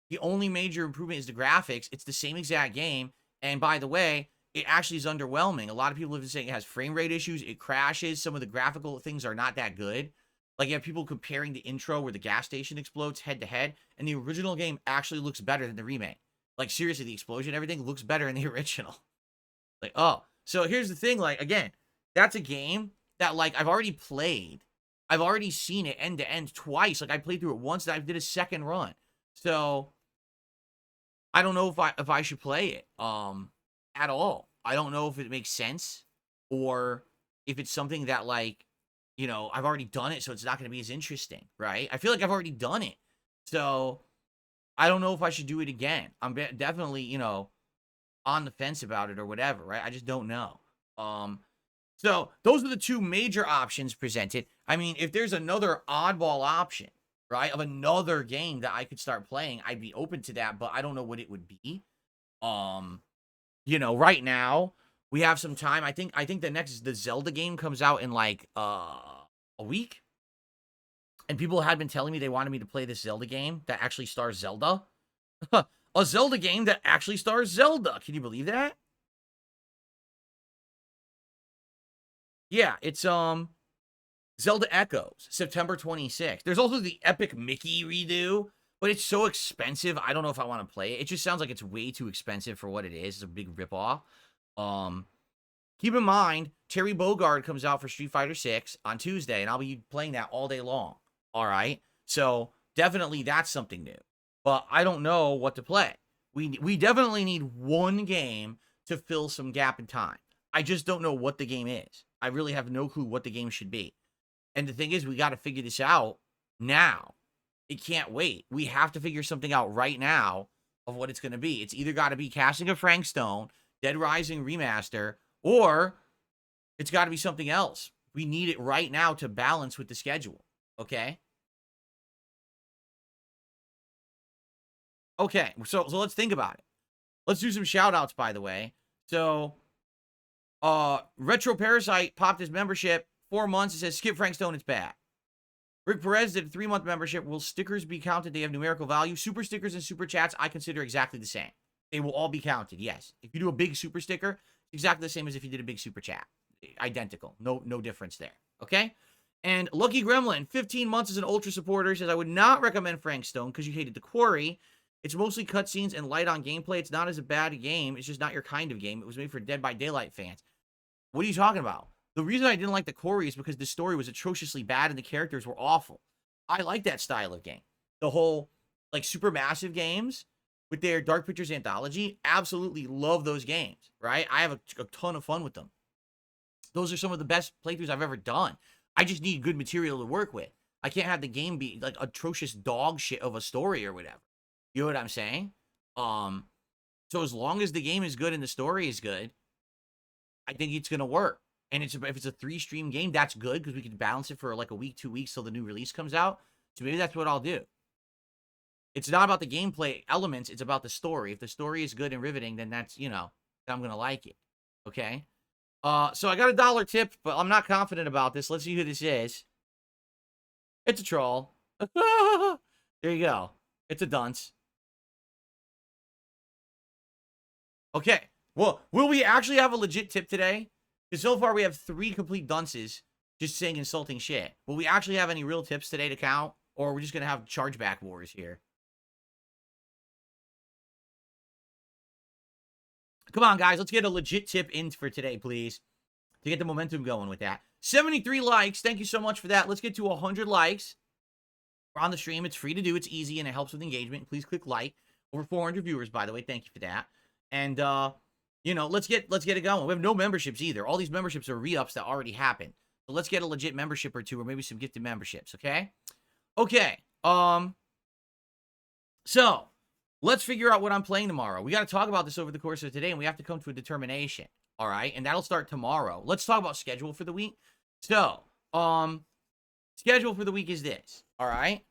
the only major improvement is the graphics. It's the same exact game. And by the way, it actually is underwhelming. A lot of people have been saying it has frame rate issues. It crashes. Some of the graphical things are not that good. Like, you have people comparing the intro where the gas station explodes head-to-head, and the original game actually looks better than the remake. Like, seriously, the explosion, everything looks better than the original. Like, oh. So here's the thing, like, again, that's a game that, like, I've already played. I've already seen it end-to-end twice. Like, I played through it once, and I did a second run. So, I don't know if I should play it at all. I don't know if it makes sense, or if it's something that, like, you know, I've already done it, so it's not going to be as interesting, right? I feel like I've already done it. So, I don't know if I should do it again. I'm definitely, you know, on the fence about it or whatever, right? I just don't know. So those are the two major options presented. I mean, if there's another oddball option, right, of another game that I could start playing, I'd be open to that, but I don't know what it would be. You know, right now we have some time. I think the Zelda game comes out in like a week. And people had been telling me they wanted me to play this Zelda game that actually stars Zelda. A Zelda game that actually stars Zelda. Can you believe that? Yeah, it's Zelda Echoes, September 26th. There's also the Epic Mickey redo, but it's so expensive. I don't know if I want to play it. It just sounds like it's way too expensive for what it is. It's a big ripoff. Keep in mind, Terry Bogard comes out for Street Fighter 6 on Tuesday, and I'll be playing that all day long. All right? So, definitely that's something new. But I don't know what to play. We definitely need one game to fill some gap in time. I just don't know what the game is. I really have no clue what the game should be. And the thing is, we got to figure this out now. It can't wait. We have to figure something out right now of what it's going to be. It's either got to be Casting of Frank Stone, Dead Rising Remaster, or it's got to be something else. We need it right now to balance with the schedule. Okay? Okay, so let's think about it. Let's do some shout-outs, by the way. So, Retro Parasite popped his membership 4 months. It says, skip Frank Stone, it's bad. Rick Perez did a 3-month membership. Will stickers be counted? They have numerical value. Super stickers and super chats, I consider exactly the same. They will all be counted, yes. If you do a big super sticker, it's exactly the same as if you did a big super chat. Identical. No difference there. Okay? And Lucky Gremlin, 15 months as an Ultra supporter, says, I would not recommend Frank Stone because you hated the Quarry. It's mostly cutscenes and light on gameplay. It's not as a bad game. It's just not your kind of game. It was made for Dead by Daylight fans. What are you talking about? The reason I didn't like the Quarry is because the story was atrociously bad and the characters were awful. I like that style of game. The whole, like, Supermassive games with their Dark Pictures anthology, absolutely love those games, right? I have a ton of fun with them. Those are some of the best playthroughs I've ever done. I just need good material to work with. I can't have the game be, like, atrocious dog shit of a story or whatever. You know what I'm saying? So as long as the game is good and the story is good, I think it's going to work. And if it's a 3-stream game, that's good because we can balance it for like a week, 2 weeks till the new release comes out. So maybe that's what I'll do. It's not about the gameplay elements. It's about the story. If the story is good and riveting, then that's, you know, then I'm going to like it. Okay? So I got a dollar tip, but I'm not confident about this. Let's see who this is. It's a troll. There you go. It's a dunce. Okay. Well, will we actually have a legit tip today? Because so far we have 3 complete dunces just saying insulting shit. Will we actually have any real tips today to count? Or are we just going to have chargeback wars here? Come on, guys. Let's get a legit tip in for today, please. To get the momentum going with that. 73 likes. Thank you so much for that. Let's get to 100 likes. We're on the stream. It's free to do. It's easy, and it helps with engagement. Please click like. Over 400 viewers, by the way. Thank you for that. And, you know, let's get it going. We have no memberships either. All these memberships are re-ups that already happened. So let's get a legit membership or 2, or maybe some gifted memberships, okay? Okay. So let's figure out what I'm playing tomorrow. We got to talk about this over the course of today, and we have to come to a determination. All right, and that'll start tomorrow. Let's talk about schedule for the week. So, schedule for the week is this. All right.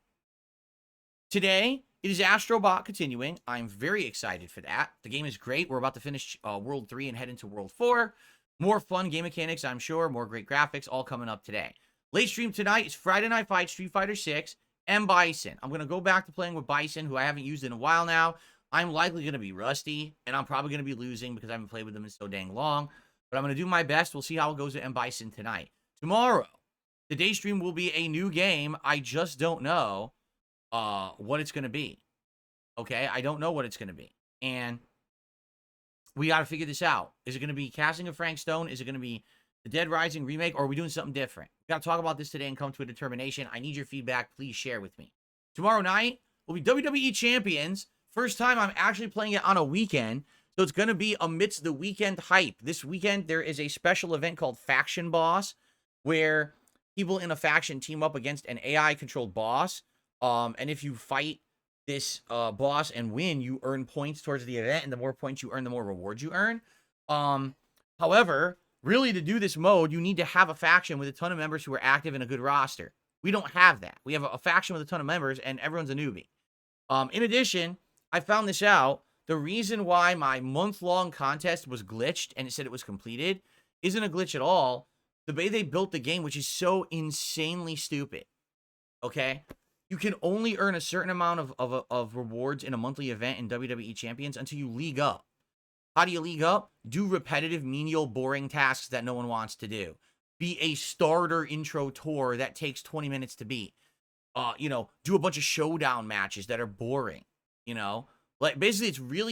Today, it is Astrobot continuing. I'm very excited for that. The game is great. We're about to finish World 3 and head into World 4. More fun game mechanics, I'm sure. More great graphics, all coming up today. Late stream tonight is Friday Night Fight, Street Fighter 6, and Bison. I'm going to go back to playing with Bison, who I haven't used in a while now. I'm likely going to be rusty, and I'm probably going to be losing because I haven't played with them in so dang long. But I'm going to do my best. We'll see how it goes at M. Bison tonight. Tomorrow, the day stream will be a new game. I just don't know what it's going to be. Okay? I don't know what it's going to be. And we got to figure this out. Is it going to be Casting of Frank Stone? Is it going to be the Dead Rising remake? Or are we doing something different? We got to talk about this today and come to a determination. I need your feedback. Please share with me. Tomorrow night will be WWE Champions. First time I'm actually playing it on a weekend, so it's going to be amidst the weekend hype. This weekend, there is a special event called Faction Boss, where people in a faction team up against an AI-controlled boss, and if you fight this boss and win, you earn points towards the event, and the more points you earn, the more rewards you earn. However, really, to do this mode, you need to have a faction with a ton of members who are active in a good roster. We don't have that. We have a faction with a ton of members, and everyone's a newbie. In addition, I found this out. The reason why my month-long contest was glitched and it said it was completed isn't a glitch at all. The way they built the game, which is so insanely stupid, okay? You can only earn a certain amount of rewards in a monthly event in WWE Champions until you league up. How do you league up? Do repetitive, menial, boring tasks that no one wants to do. Be a starter intro tour that takes 20 minutes to beat. You know, do a bunch of showdown matches that are boring, you know? Like, basically,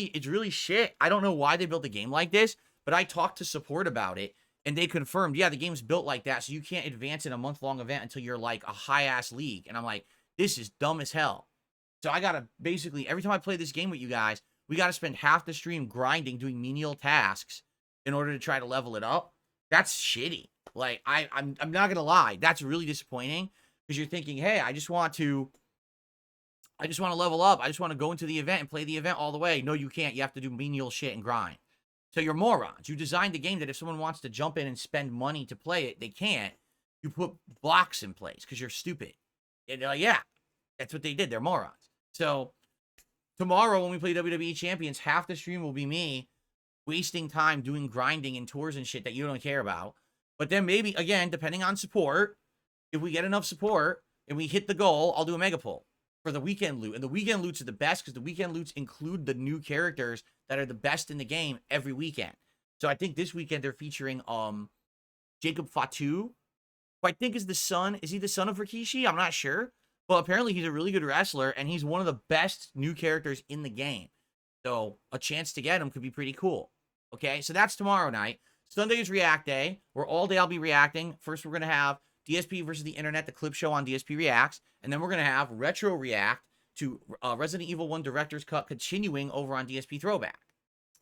it's really shit. I don't know why they built a game like this, but I talked to support about it, and they confirmed, yeah, the game's built like that, so you can't advance in a month-long event until you're, like, a high-ass league. And I'm like, this is dumb as hell. So I gotta, basically, every time I play this game with you guys, we gotta spend half the stream grinding, doing menial tasks in order to try to level it up. That's shitty. Like, I'm not gonna lie. That's really disappointing, because you're thinking, hey, I just want to level up. I just want to go into the event and play the event all the way. No, you can't. You have to do menial shit and grind. So you're morons. You designed a game that if someone wants to jump in and spend money to play it, they can't. You put blocks in place because you're stupid. And they're like, yeah, that's what they did. They're morons. So tomorrow when we play WWE Champions, half the stream will be me wasting time doing grinding and tours and shit that you don't care about. But then maybe, again, depending on support, if we get enough support and we hit the goal, I'll do a mega pull for the weekend loot. And the weekend loots are the best because the weekend loots include the new characters that are the best in the game every weekend. So I think this weekend they're featuring Jacob Fatu, who I think is the son. Is he the son of Rikishi? I'm not sure. But apparently he's a really good wrestler, and he's one of the best new characters in the game. So a chance to get him could be pretty cool. Okay, so that's tomorrow night. Sunday is React Day, where all day I'll be reacting. First, we're going to have DSP versus the Internet, the clip show on DSP Reacts. And then we're going to have Retro React to Resident Evil 1 Director's Cut continuing over on DSP Throwback.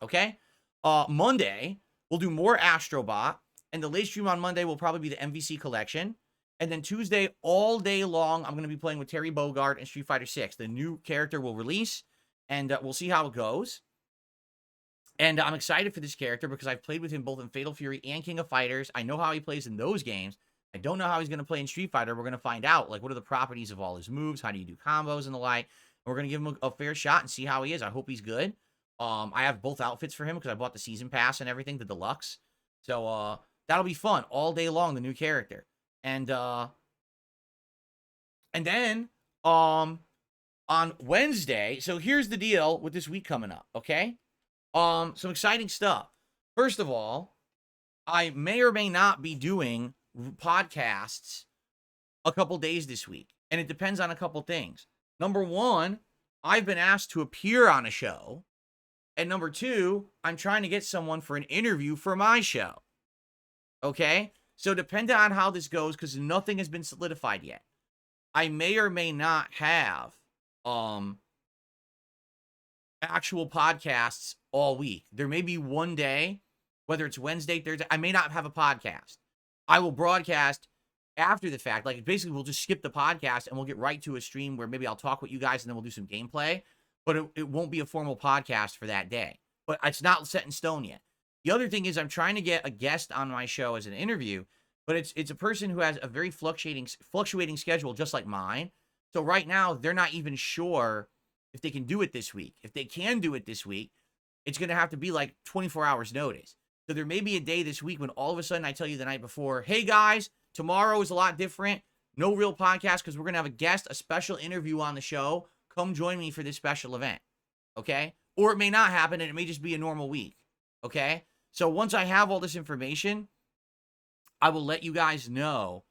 Okay? Monday, we'll do more Astrobot. And the late stream on Monday will probably be the MVC collection. And then Tuesday, all day long, I'm going to be playing with Terry Bogard and Street Fighter 6. The new character will release, and we'll see how it goes. And I'm excited for this character because I've played with him both in Fatal Fury and King of Fighters. I know how he plays in those games. I don't know how he's going to play in Street Fighter. We're going to find out, like, what are the properties of all his moves? How do you do combos and the like? And we're going to give him a fair shot and see how he is. I hope he's good. I have both outfits for him because I bought the season pass and everything, the deluxe. So that'll be fun all day long, the new character. And then on Wednesday, so here's the deal with this week coming up, okay? Some exciting stuff. First of all, I may or may not be doing podcasts a couple days this week, and it depends on a couple things. Number one, I've been asked to appear on a show, and number two, I'm trying to get someone for an interview for my show. Okay? So depending on how this goes, because nothing has been solidified yet, I may or may not have actual podcasts all week. There may be one day, whether it's Wednesday, Thursday, I may not have a podcast. I will broadcast after the fact. Like, basically, we'll just skip the podcast and we'll get right to a stream where maybe I'll talk with you guys and then we'll do some gameplay. But it won't be a formal podcast for that day. But it's not set in stone yet. The other thing is I'm trying to get a guest on my show as an interview, but it's a person who has a very fluctuating schedule just like mine. So right now, they're not even sure if they can do it this week. If they can do it this week, it's going to have to be like 24 hours notice. So there may be a day this week when all of a sudden I tell you the night before, hey guys, tomorrow is a lot different. No real podcast because we're going to have a guest, a special interview on the show. Come join me for this special event. Okay? Or it may not happen and it may just be a normal week. Okay? So once I have all this information, I will let you guys know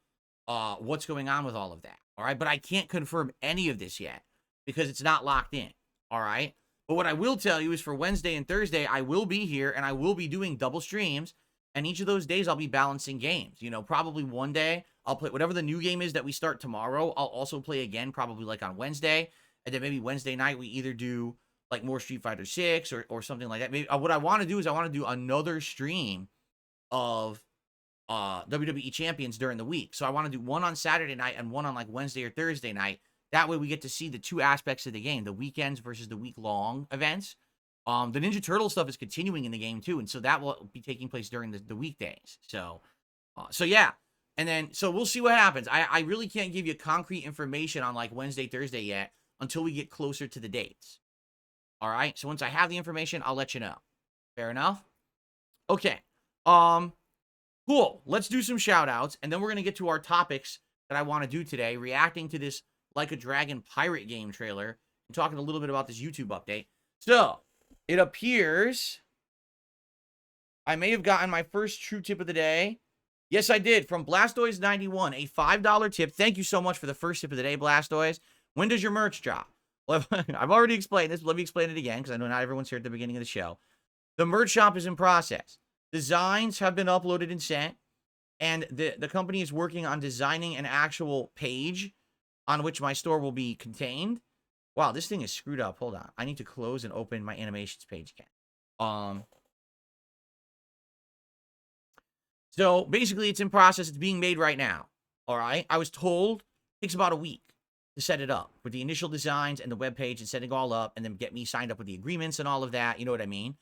what's going on with all of that. All right? But I can't confirm any of this yet because it's not locked in. All right? But what I will tell you is for Wednesday and Thursday, I will be here and I will be doing double streams. And each of those days, I'll be balancing games. You know, probably one day, I'll play whatever the new game is that we start tomorrow. I'll also play again, probably like on Wednesday. And then maybe Wednesday night, we either do like more Street Fighter 6 or something like that. Maybe what I want to do is I want to do another stream of WWE Champions during the week. So I want to do one on Saturday night and one on like Wednesday or Thursday night. That way we get to see the two aspects of the game, the weekends versus the week-long events. The Ninja Turtle stuff is continuing in the game too, and so that will be taking place during the weekdays. So yeah. And then, so we'll see what happens. I really can't give you concrete information on like Wednesday, Thursday yet until we get closer to the dates. All right? So once I have the information, I'll let you know. Fair enough? Okay. Cool. Let's do some shout-outs, and then we're going to get to our topics that I want to do today, reacting to this Like a Dragon pirate game trailer and talking a little bit about this YouTube update. So, it appears I may have gotten my first true tip of the day. Yes, I did, from Blastoise91, a $5 tip. Thank you so much for the first tip of the day, Blastoise. When does your merch drop? Well, I've already explained this, but let me explain it again, because I know not everyone's here at the beginning of the show. The merch shop is in process. Designs have been uploaded and sent, and the company is working on designing an actual page on which my store will be contained. Wow, this thing is screwed up. Hold on. I need to close and open my animations page again. So basically it's in process. It's being made right now. All right. I was told it takes about a week to set it up with the initial designs and the web page and setting it all up and then get me signed up with the agreements and all of that. You know what I mean?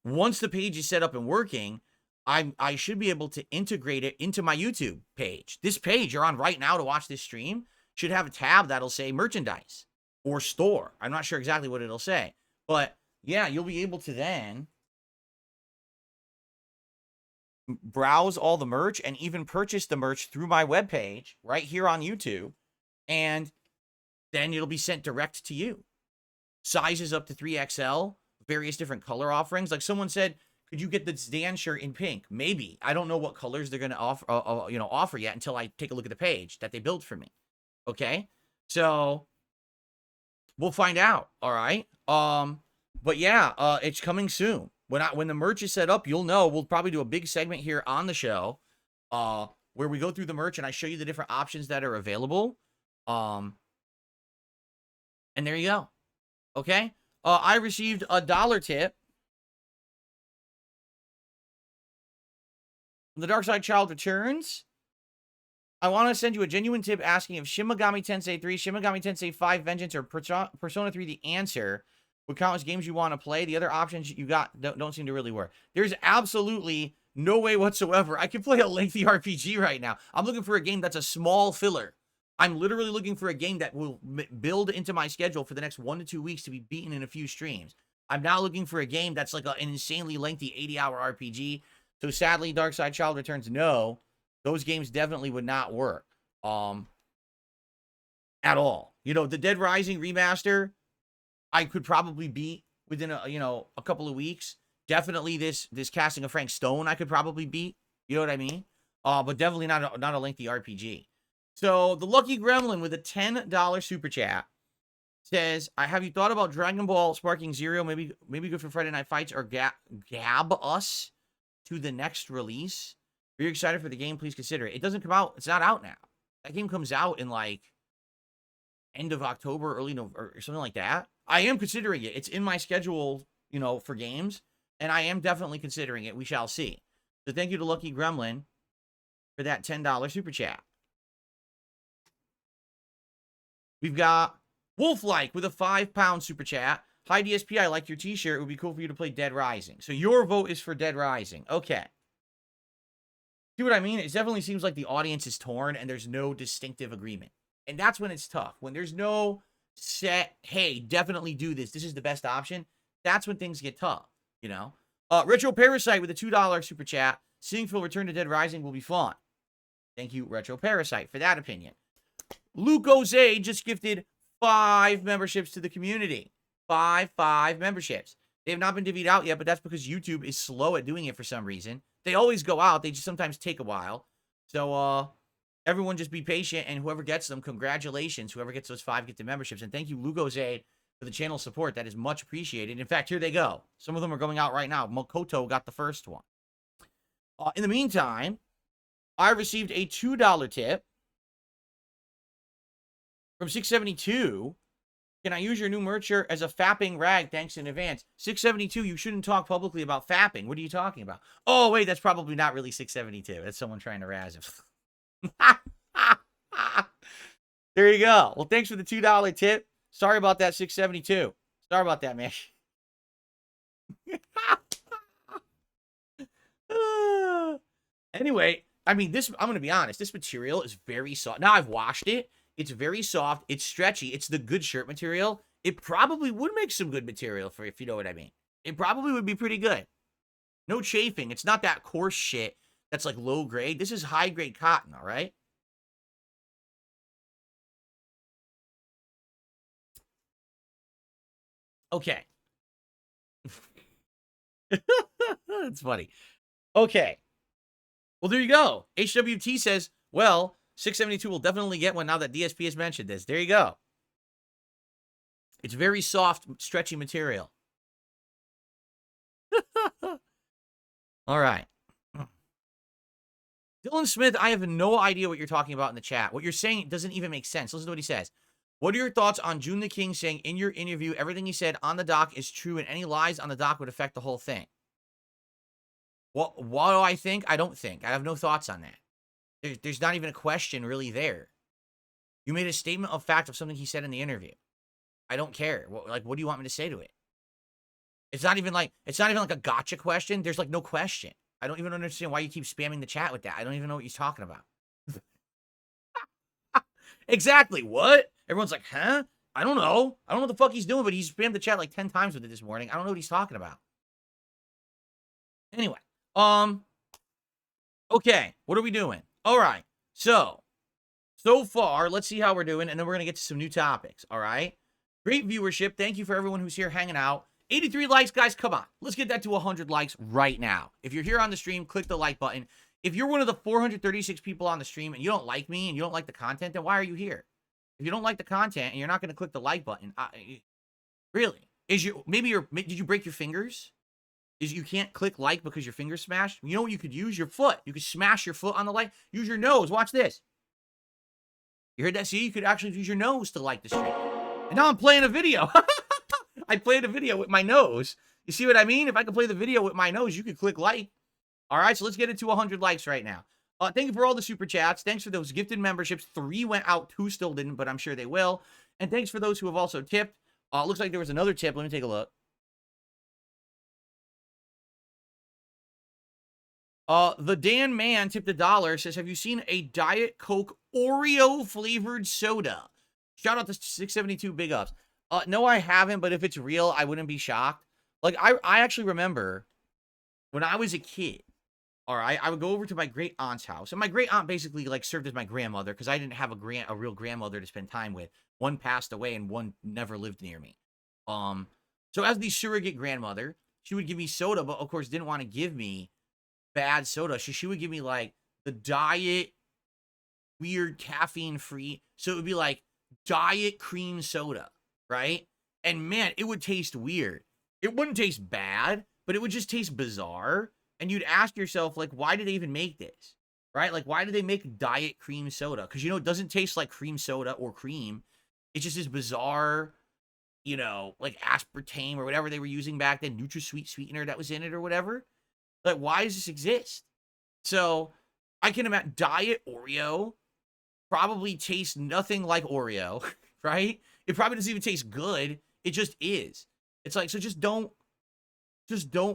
Once the page is set up and working, I should be able to integrate it into my YouTube page. This page you're on right now to watch this stream should have a tab that'll say merchandise or store. I'm not sure exactly what it'll say. But yeah, you'll be able to then browse all the merch and even purchase the merch through my webpage right here on YouTube. And then it'll be sent direct to you. Sizes up to 3XL, various different color offerings. Like someone said, could you get this Dan shirt in pink? Maybe. I don't know what colors they're going to offer yet until I take a look at the page that they built for me. Okay? So we'll find out, all right? But yeah, it's coming soon. When the merch is set up, you'll know. We'll probably do a big segment here on the show where we go through the merch and I show you the different options that are available. And there you go. Okay? I received a $1 tip from The Dark Side Child Returns. I want to send you a genuine tip asking if Shin Megami Tensei 3, Shin Megami Tensei 5 Vengeance, or Persona 3 The Answer would count as games you want to play. The other options you got don't seem to really work. There's absolutely no way whatsoever I can play a lengthy RPG right now. I'm looking for a game that's a small filler. I'm literally looking for a game that will build into my schedule for the next 1 to 2 weeks to be beaten in a few streams. I'm now looking for a game that's like an insanely lengthy 80-hour RPG So sadly, Dark Side Child Returns, no, those games definitely would not work at all. You know, the Dead Rising remaster, I could probably beat within a couple of weeks. Definitely this casting of Frank Stone I could probably beat. You know what I mean? But definitely not a lengthy RPG. So the Lucky Gremlin with a $10 super chat says, have you thought about Dragon Ball Sparking Zero? Maybe good for Friday Night Fights, or gab us to the next release. If you're excited for the game, please consider it. It doesn't come out. It's not out now. That game comes out in like end of October, early November, or something like that. I am considering it. It's in my schedule, for games, and I am definitely considering it. We shall see. So thank you to Lucky Gremlin for that $10 super chat. We've got Wolf-like with a £5 super chat. Hi, DSP, I like your t-shirt. It would be cool for you to play Dead Rising. So your vote is for Dead Rising. Okay. See what I mean? It definitely seems like the audience is torn and there's no distinctive agreement. And that's when it's tough. When there's no set, hey, definitely do this. This is the best option. That's when things get tough, Retro Parasite with a $2 super chat. Seeing Phil return to Dead Rising will be fun. Thank you, Retro Parasite, for that opinion. Luke Jose just gifted 5 memberships to the community. 5 memberships. They have not been divvied out yet, but that's because YouTube is slow at doing it for some reason. They always go out. They just sometimes take a while. So, everyone just be patient, and whoever gets them, congratulations. Whoever gets those 5 get the memberships. And thank you, Luke Jose, for the channel support. That is much appreciated. In fact, here they go. Some of them are going out right now. Mokoto got the first one. In the meantime, I received a $2 tip from 672. Can I use your new merch shirt as a fapping rag? Thanks in advance. 672, you shouldn't talk publicly about fapping. What are you talking about? Oh, wait, that's probably not really 672. That's someone trying to razz him. There you go. Well, thanks for the $2 tip. Sorry about that, 672. Sorry about that, man. Anyway, I mean, I'm going to be honest. This material is very soft. Now, I've washed it. It's very soft. It's stretchy. It's the good shirt material. It probably would make some good material for, if you know what I mean. It probably would be pretty good. No chafing. It's not that coarse shit that's like low grade. This is high grade cotton, all right? Okay. That's funny. Okay. Well, there you go. HWT says, well, 672 will definitely get one now that DSP has mentioned this. There you go. It's very soft, stretchy material. All right. Dylan Smith, I have no idea what you're talking about in the chat. What you're saying doesn't even make sense. Listen to what he says. What are your thoughts on June the King saying in your interview, everything he said on the doc is true and any lies on the doc would affect the whole thing? What do I think? I don't think. I have no thoughts on that. There's not even a question really there. You made a statement of fact of something he said in the interview. I don't care. What do you want me to say to it? It's not even like a gotcha question. There's like no question. I don't even understand why you keep spamming the chat with that. I don't even know what he's talking about. Exactly. What? Everyone's like, huh? I don't know. I don't know what the fuck he's doing, but he's spammed the chat like 10 times with it this morning. I don't know what he's talking about. Anyway, okay, what are we doing? All right, so far, let's see how we're doing, and then we're going to get to some new topics, all right? Great viewership. Thank you for everyone who's here hanging out. 83 likes, guys, come on. Let's get that to 100 likes right now. If you're here on the stream, click the like button. If you're one of the 436 people on the stream and you don't like me and you don't like the content, then why are you here? If you don't like the content and you're not going to click the like button, really? Did you break your fingers? You can't click like because your finger's smashed? You know what you could use? Your foot. You could smash your foot on the like. Use your nose. Watch this. You heard that? See, you could actually use your nose to like the stream. And now I'm playing a video. I played a video with my nose. You see what I mean? If I could play the video with my nose, you could click like. All right, so let's get it to 100 likes right now. Thank you for all the super chats. Thanks for those gifted memberships. 3 went out, 2 still didn't, but I'm sure they will. And thanks for those who have also tipped. Looks like there was another tip. Let me take a look. The Dan Man tipped $1. Says, have you seen a Diet Coke Oreo flavored soda? Shout out to 672 big ups. No, I haven't, but if it's real, I wouldn't be shocked. Like, I actually remember when I was a kid, All right, I would go over to my great aunt's house, and my great aunt basically like served as my grandmother because I didn't have a real grandmother to spend time with. One passed away, and one never lived near me. Um, so as the surrogate grandmother, she would give me soda, but of course didn't want to give me bad soda. She would give me like the diet, weird caffeine free. So it would be like diet cream soda, right? And man, it would taste weird. It wouldn't taste bad, but it would just taste bizarre. And you'd ask yourself, like, why did they even make this? Right? Like, why did they make diet cream soda? Because, it doesn't taste like cream soda or cream. It's just this bizarre, like aspartame or whatever they were using back then, NutraSweet sweetener that was in it or whatever. Like, why does this exist? So I can imagine diet Oreo probably tastes nothing like Oreo, right? It probably doesn't even taste good. It just is. It's like, so just don't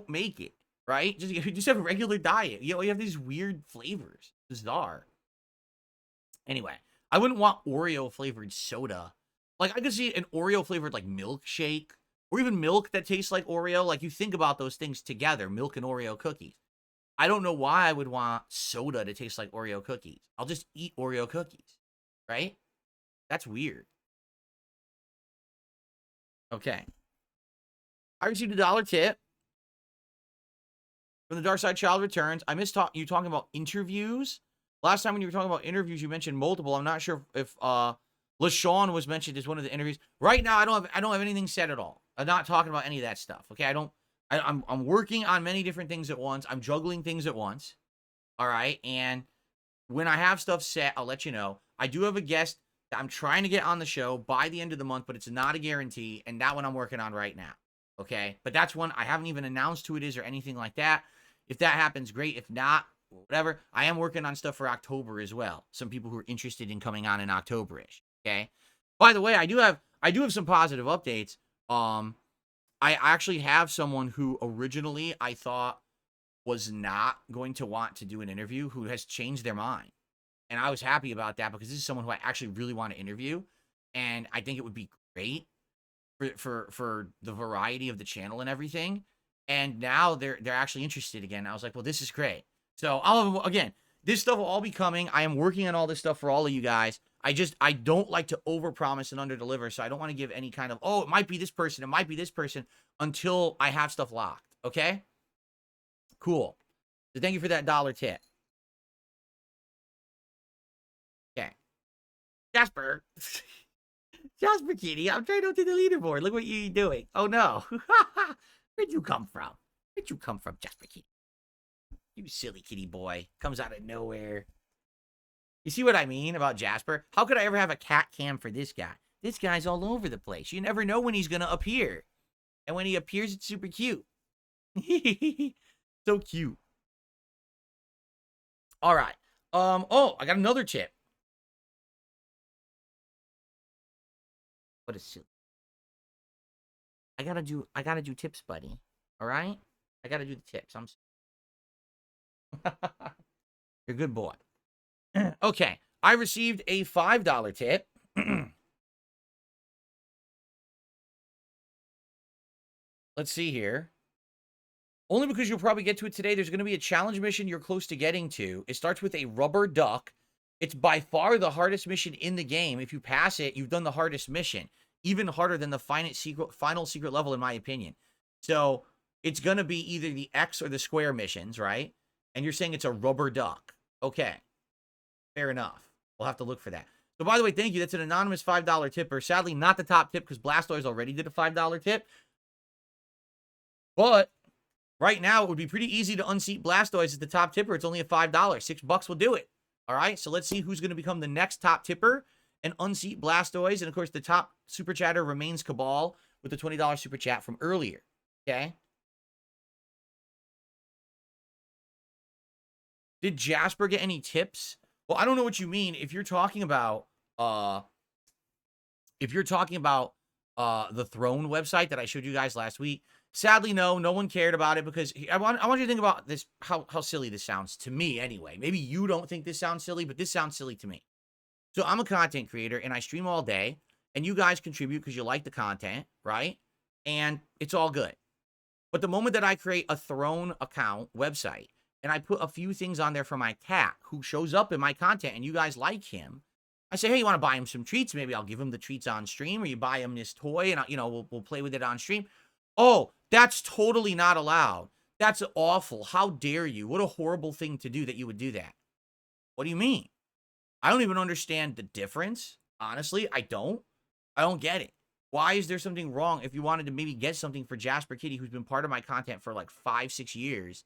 make it, right? Just have a regular diet. You have these weird flavors. Bizarre. Anyway, I wouldn't want Oreo flavored soda. Like, I could see an Oreo flavored like milkshake or even milk that tastes like Oreo. Like, you think about those things together, milk and Oreo cookies. I don't know why I would want soda to taste like Oreo cookies. I'll just eat Oreo cookies, right? That's weird. Okay. I received a $1 tip from the Dark Side Child Returns. I missed you talking about interviews. Last time when you were talking about interviews, you mentioned multiple. I'm not sure if LaShawn was mentioned as one of the interviews. Right now, I don't have anything said at all. I'm not talking about any of that stuff. Okay, I'm working on many different things at once. I'm juggling things at once. All right, and when I have stuff set, I'll let you know. I do have a guest that I'm trying to get on the show by the end of the month, but it's not a guarantee, and that one I'm working on right now. Okay, but that's one I haven't even announced who it is or anything like that. If that happens, great. If not, whatever. I am working on stuff for October as well. Some people who are interested in coming on in October-ish. Okay. By the way, I do have some positive updates. I actually have someone who originally I thought was not going to want to do an interview who has changed their mind. And I was happy about that because this is someone who I actually really want to interview. And I think it would be great for the variety of the channel and everything. And now they're actually interested again. I was like, well, this is great. So again, this stuff will all be coming. I am working on all this stuff for all of you guys. I don't like to overpromise and underdeliver. So I don't want to give any kind of, oh, it might be this person, it might be this person until I have stuff locked. Okay? Cool. So thank you for that $1 tip. Okay. Jasper. Jasper Kitty, I'm trying to do the leaderboard. Look what you're doing. Oh no. Where'd you come from? Where'd you come from, Jasper Kitty? You silly kitty boy. Comes out of nowhere. You see what I mean about Jasper? How could I ever have a cat cam for this guy? This guy's all over the place. You never know when he's going to appear. And when he appears, it's super cute. So cute. All right. Oh, I got another tip. What is silly? I gotta do tips, buddy. All right? I gotta do the tips. You're a good boy. Okay. I received a $5 tip. Let's see here. Only because you'll probably get to it today. There's going to be a challenge mission you're close to getting to. It starts with a rubber duck. It's by far the hardest mission in the game. If you pass it, you've done the hardest mission. Even harder than the final secret level, in my opinion. So it's going to be either the X or the square missions, right? And you're saying it's a rubber duck. Okay. Fair enough. We'll have to look for that. So, by the way, thank you. That's an anonymous $5 tipper. Sadly, not the top tip because Blastoise already did a $5 tip. But right now, it would be pretty easy to unseat Blastoise as the top tipper. It's only a $5. $6 will do it. All right? So, let's see who's going to become the next top tipper and unseat Blastoise. And, of course, the top super chatter remains Cabal with the $20 super chat from earlier. Okay? Did Jasper get any tips? Well, I don't know what you mean. If you're talking about the Throne website that I showed you guys last week, sadly, no one cared about it because I want you to think about this, how silly this sounds to me anyway. Maybe you don't think this sounds silly, but this sounds silly to me. So I'm a content creator and I stream all day and you guys contribute because you like the content, right? And it's all good. But the moment that I create a Throne account website and I put a few things on there for my cat who shows up in my content and you guys like him, I say, hey, you want to buy him some treats? Maybe I'll give him the treats on stream, or you buy him this toy and, we'll play with it on stream. Oh, that's totally not allowed. That's awful. How dare you? What a horrible thing to do that you would do that. What do you mean? I don't even understand the difference. Honestly, I don't get it. Why is there something wrong if you wanted to maybe get something for Jasper Kitty, who's been part of my content for like 5-6 years,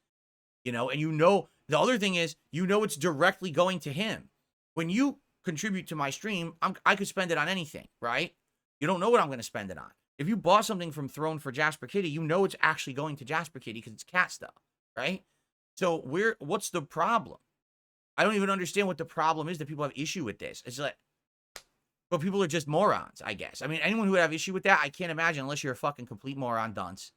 and the other thing is, it's directly going to him. When you contribute to my stream, I could spend it on anything, right? You don't know what I'm going to spend it on. If you bought something from Throne for Jasper Kitty, it's actually going to Jasper Kitty because it's cat stuff, right? So what's the problem? I don't even understand what the problem is that people have issue with this. It's like, but people are just morons, I guess. I mean, anyone who would have issue with that, I can't imagine unless you're a fucking complete moron dunce.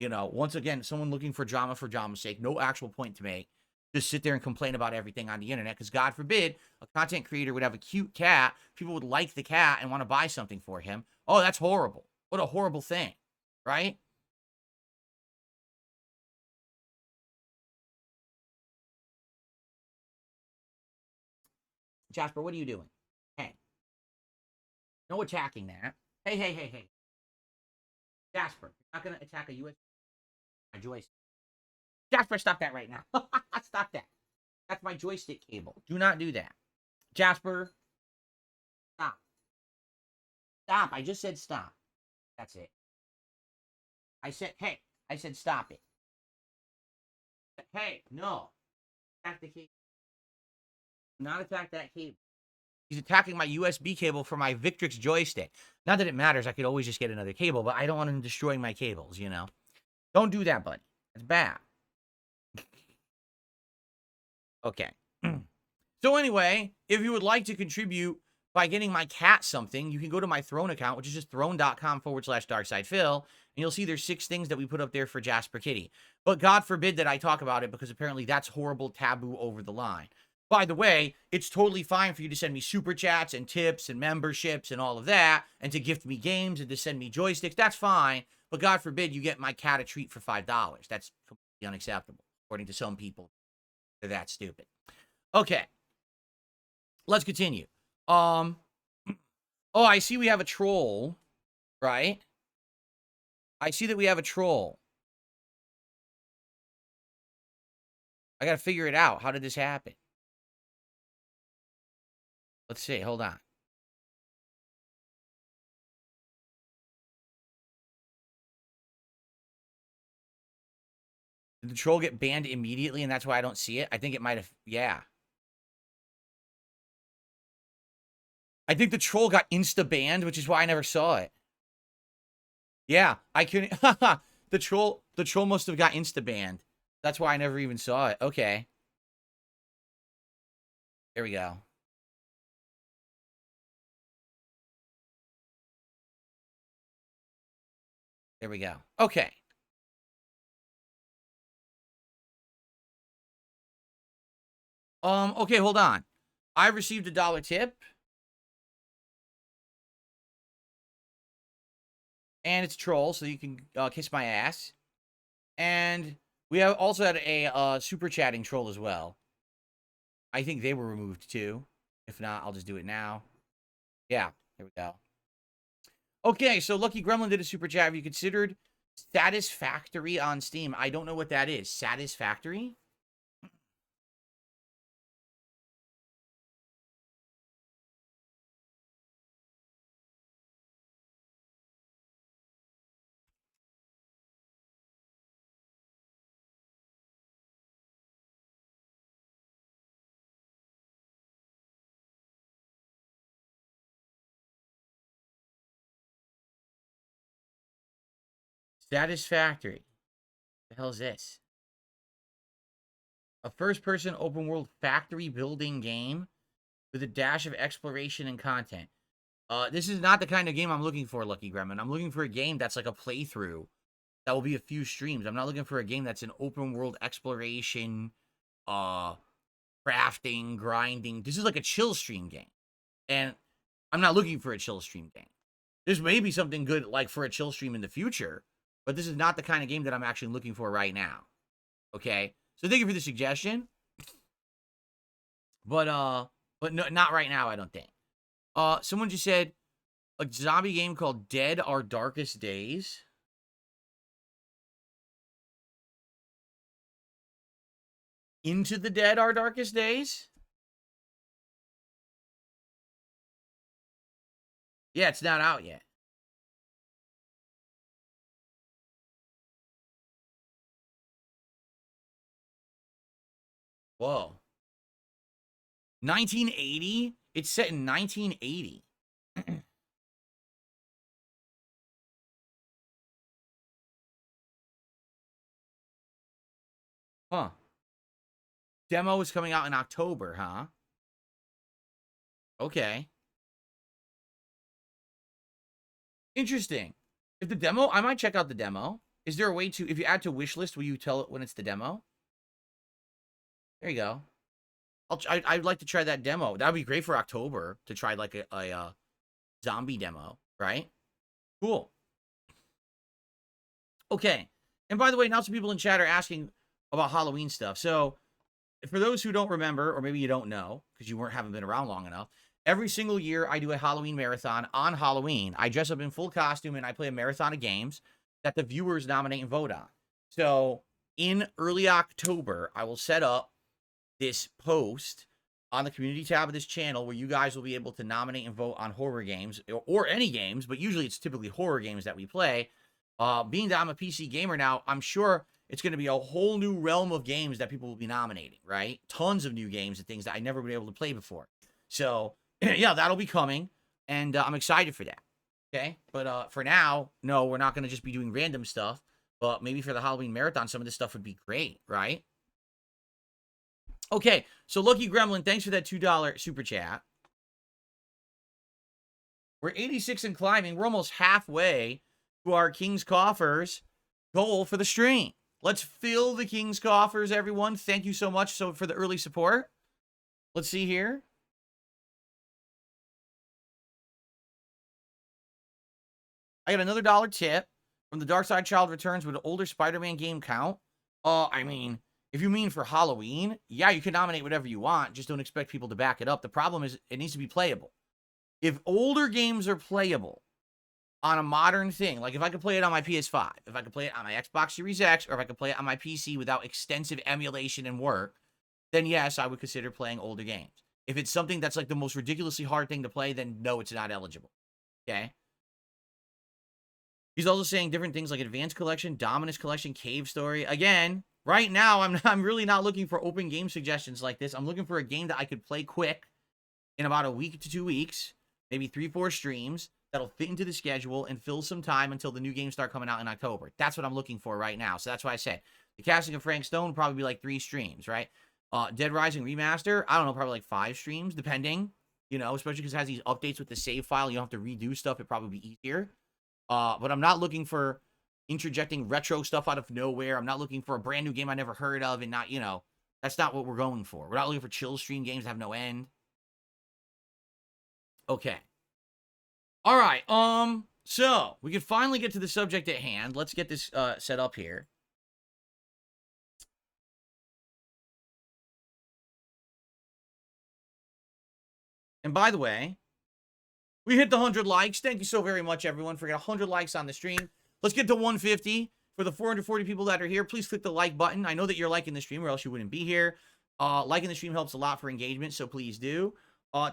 Once again, someone looking for drama's sake, no actual point to make. Just sit there and complain about everything on the internet because, God forbid, a content creator would have a cute cat. People would like the cat and want to buy something for him. Oh, that's horrible. What a horrible thing, right? Jasper, what are you doing? Hey. No attacking that. Hey. Jasper, you're not going to attack a U.S. My joystick. Jasper, stop that right now. Stop that. That's my joystick cable. Do not do that. Jasper, stop. Stop. I just said stop. That's it. I said stop it. Hey, no. Attack the cable. Do not attack that cable. He's attacking my USB cable for my Victrix joystick. Not that it matters. I could always just get another cable, but I don't want him destroying my cables, Don't do that, buddy. That's bad. Okay. So anyway, if you would like to contribute by getting my cat something, you can go to my Throne account, which is just throne.com/DarkSidePhil, and you'll see there's 6 things that we put up there for Jasper Kitty. But God forbid that I talk about it because apparently that's horrible, taboo, over the line. By the way, it's totally fine for you to send me super chats and tips and memberships and all of that, and to gift me games and to send me joysticks. That's fine. But God forbid you get my cat a treat for $5. That's completely unacceptable, according to some people. They're that stupid. Okay. Let's continue. Oh, I see we have a troll, right? I see that we have a troll. I gotta figure it out. How did this happen? Let's see. Hold on. Did the troll get banned immediately and that's why I don't see it? I think it might have. Yeah. I think the troll got insta-banned, which is why I never saw it. Yeah, I couldn't. The troll must have got insta-banned. That's why I never even saw it. Okay. There we go. There we go. Okay. Okay, hold on. I received a $1 tip. And it's a troll, so you can kiss my ass. And we have also had a super chatting troll as well. I think they were removed too. If not, I'll just do it now. Yeah, there we go. Okay, so Lucky Gremlin did a super chat. Have you considered Satisfactory on Steam? I don't know what that is. Satisfactory? Satisfactory. What the hell is this? A first-person open-world factory building game with a dash of exploration and content. This is not the kind of game I'm looking for, Lucky Gremlin. I'm looking for a game that's like a playthrough. That will be a few streams. I'm not looking for a game that's an open-world exploration, crafting, grinding. This is like a chill stream game. And I'm not looking for a chill stream game. This may be something good like for a chill stream in the future, but this is not the kind of game that I'm actually looking for right now. Okay? So thank you for the suggestion. But no, not right now, I don't think. Someone just said a zombie game called Dead Our Darkest Days. Into the Dead Our Darkest Days? Yeah, it's not out yet. Whoa. 1980? It's set in 1980. Huh. Demo is coming out in October, huh? Okay. Interesting. If the demo, I might check out the demo. Is there a way to, if you add to wish list, will you tell it when it's the demo? There you go. I'd like to try that demo. That would be great for October to try like a zombie demo, right? Cool. Okay. And by the way, now some people in chat are asking about Halloween stuff. So for those who don't remember, or maybe you don't know, because you haven't been around long enough, every single year I do a Halloween marathon on Halloween. I dress up in full costume and I play a marathon of games that the viewers nominate and vote on. So in early October, I will set up this post on the community tab of this channel where you guys will be able to nominate and vote on horror games or any games, but usually it's typically horror games that we play. Being that I'm a PC gamer now, I'm sure it's going to be a whole new realm of games that people will be nominating, right? Tons of new games and things that I never been able to play before. So, yeah, that'll be coming, and I'm excited for that, okay? But for now, no, we're not going to just be doing random stuff, but maybe for the Halloween marathon, some of this stuff would be great, right? Okay, so Lucky Gremlin, thanks for that $2 super chat. We're 86 and climbing. We're almost halfway to our King's Coffers goal for the stream. Let's fill the King's Coffers, everyone. Thank you so much for the early support. Let's see here. I got another $1 tip from the Dark Side Child Returns. Would an older Spider-Man game count? I mean, if you mean for Halloween, yeah, you can nominate whatever you want. Just don't expect people to back it up. The problem is it needs to be playable. If older games are playable on a modern thing, like if I could play it on my PS5, if I could play it on my Xbox Series X, or if I could play it on my PC without extensive emulation and work, then yes, I would consider playing older games. If it's something that's like the most ridiculously hard thing to play, then no, it's not eligible. Okay? He's also saying different things like Advanced Collection, Dominus Collection, Cave Story. Again, right now, I'm really not looking for open game suggestions like this. I'm looking for a game that I could play quick in about a week to 2 weeks, maybe 3-4 streams, that'll fit into the schedule and fill some time until the new games start coming out in October. That's what I'm looking for right now. So that's why I said the casting of Frank Stone will probably be like 3 streams, right? Dead Rising Remaster, I don't know, probably like 5 streams, depending, you know, especially because it has these updates with the save file. You don't have to redo stuff. It'd probably be easier. But I'm not looking for interjecting retro stuff out of nowhere. I'm not looking for a brand new game I never heard of and not, you know, that's not what we're going for. We're not looking for chill stream games that have no end. Okay. All right. So we can finally get to the subject at hand. Let's get this set up here. And by the way, we hit the 100 likes. Thank you so very much, everyone, for getting 100 likes on the stream. Let's get to 150. For the 440 people that are here, please click the like button. I know that you're liking the stream, or else you wouldn't be here. Liking the stream helps a lot for engagement, so please do.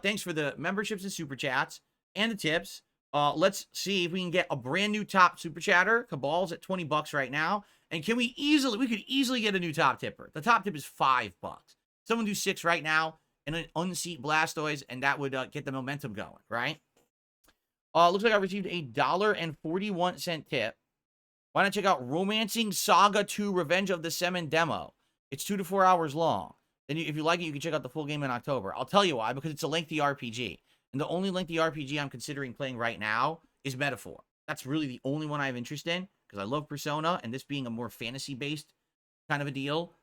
Thanks for the memberships and super chats and the tips. Let's see if we can get a brand new top super chatter. Cabal's at 20 bucks right now. And can we could easily get a new top tipper. The top tip is $5. Someone do 6 right now and then unseat Blastoise, and that would get the momentum going, right? Looks like I received a $1.41 tip. Why not check out Romancing Saga 2 Revenge of the Semen demo? It's 2 to 4 hours long. Then if you like it, you can check out the full game in October. I'll tell you why, because it's a lengthy RPG. And the only lengthy RPG I'm considering playing right now is Metaphor. That's really the only one I have interest in, because I love Persona, and this being a more fantasy-based kind of a deal,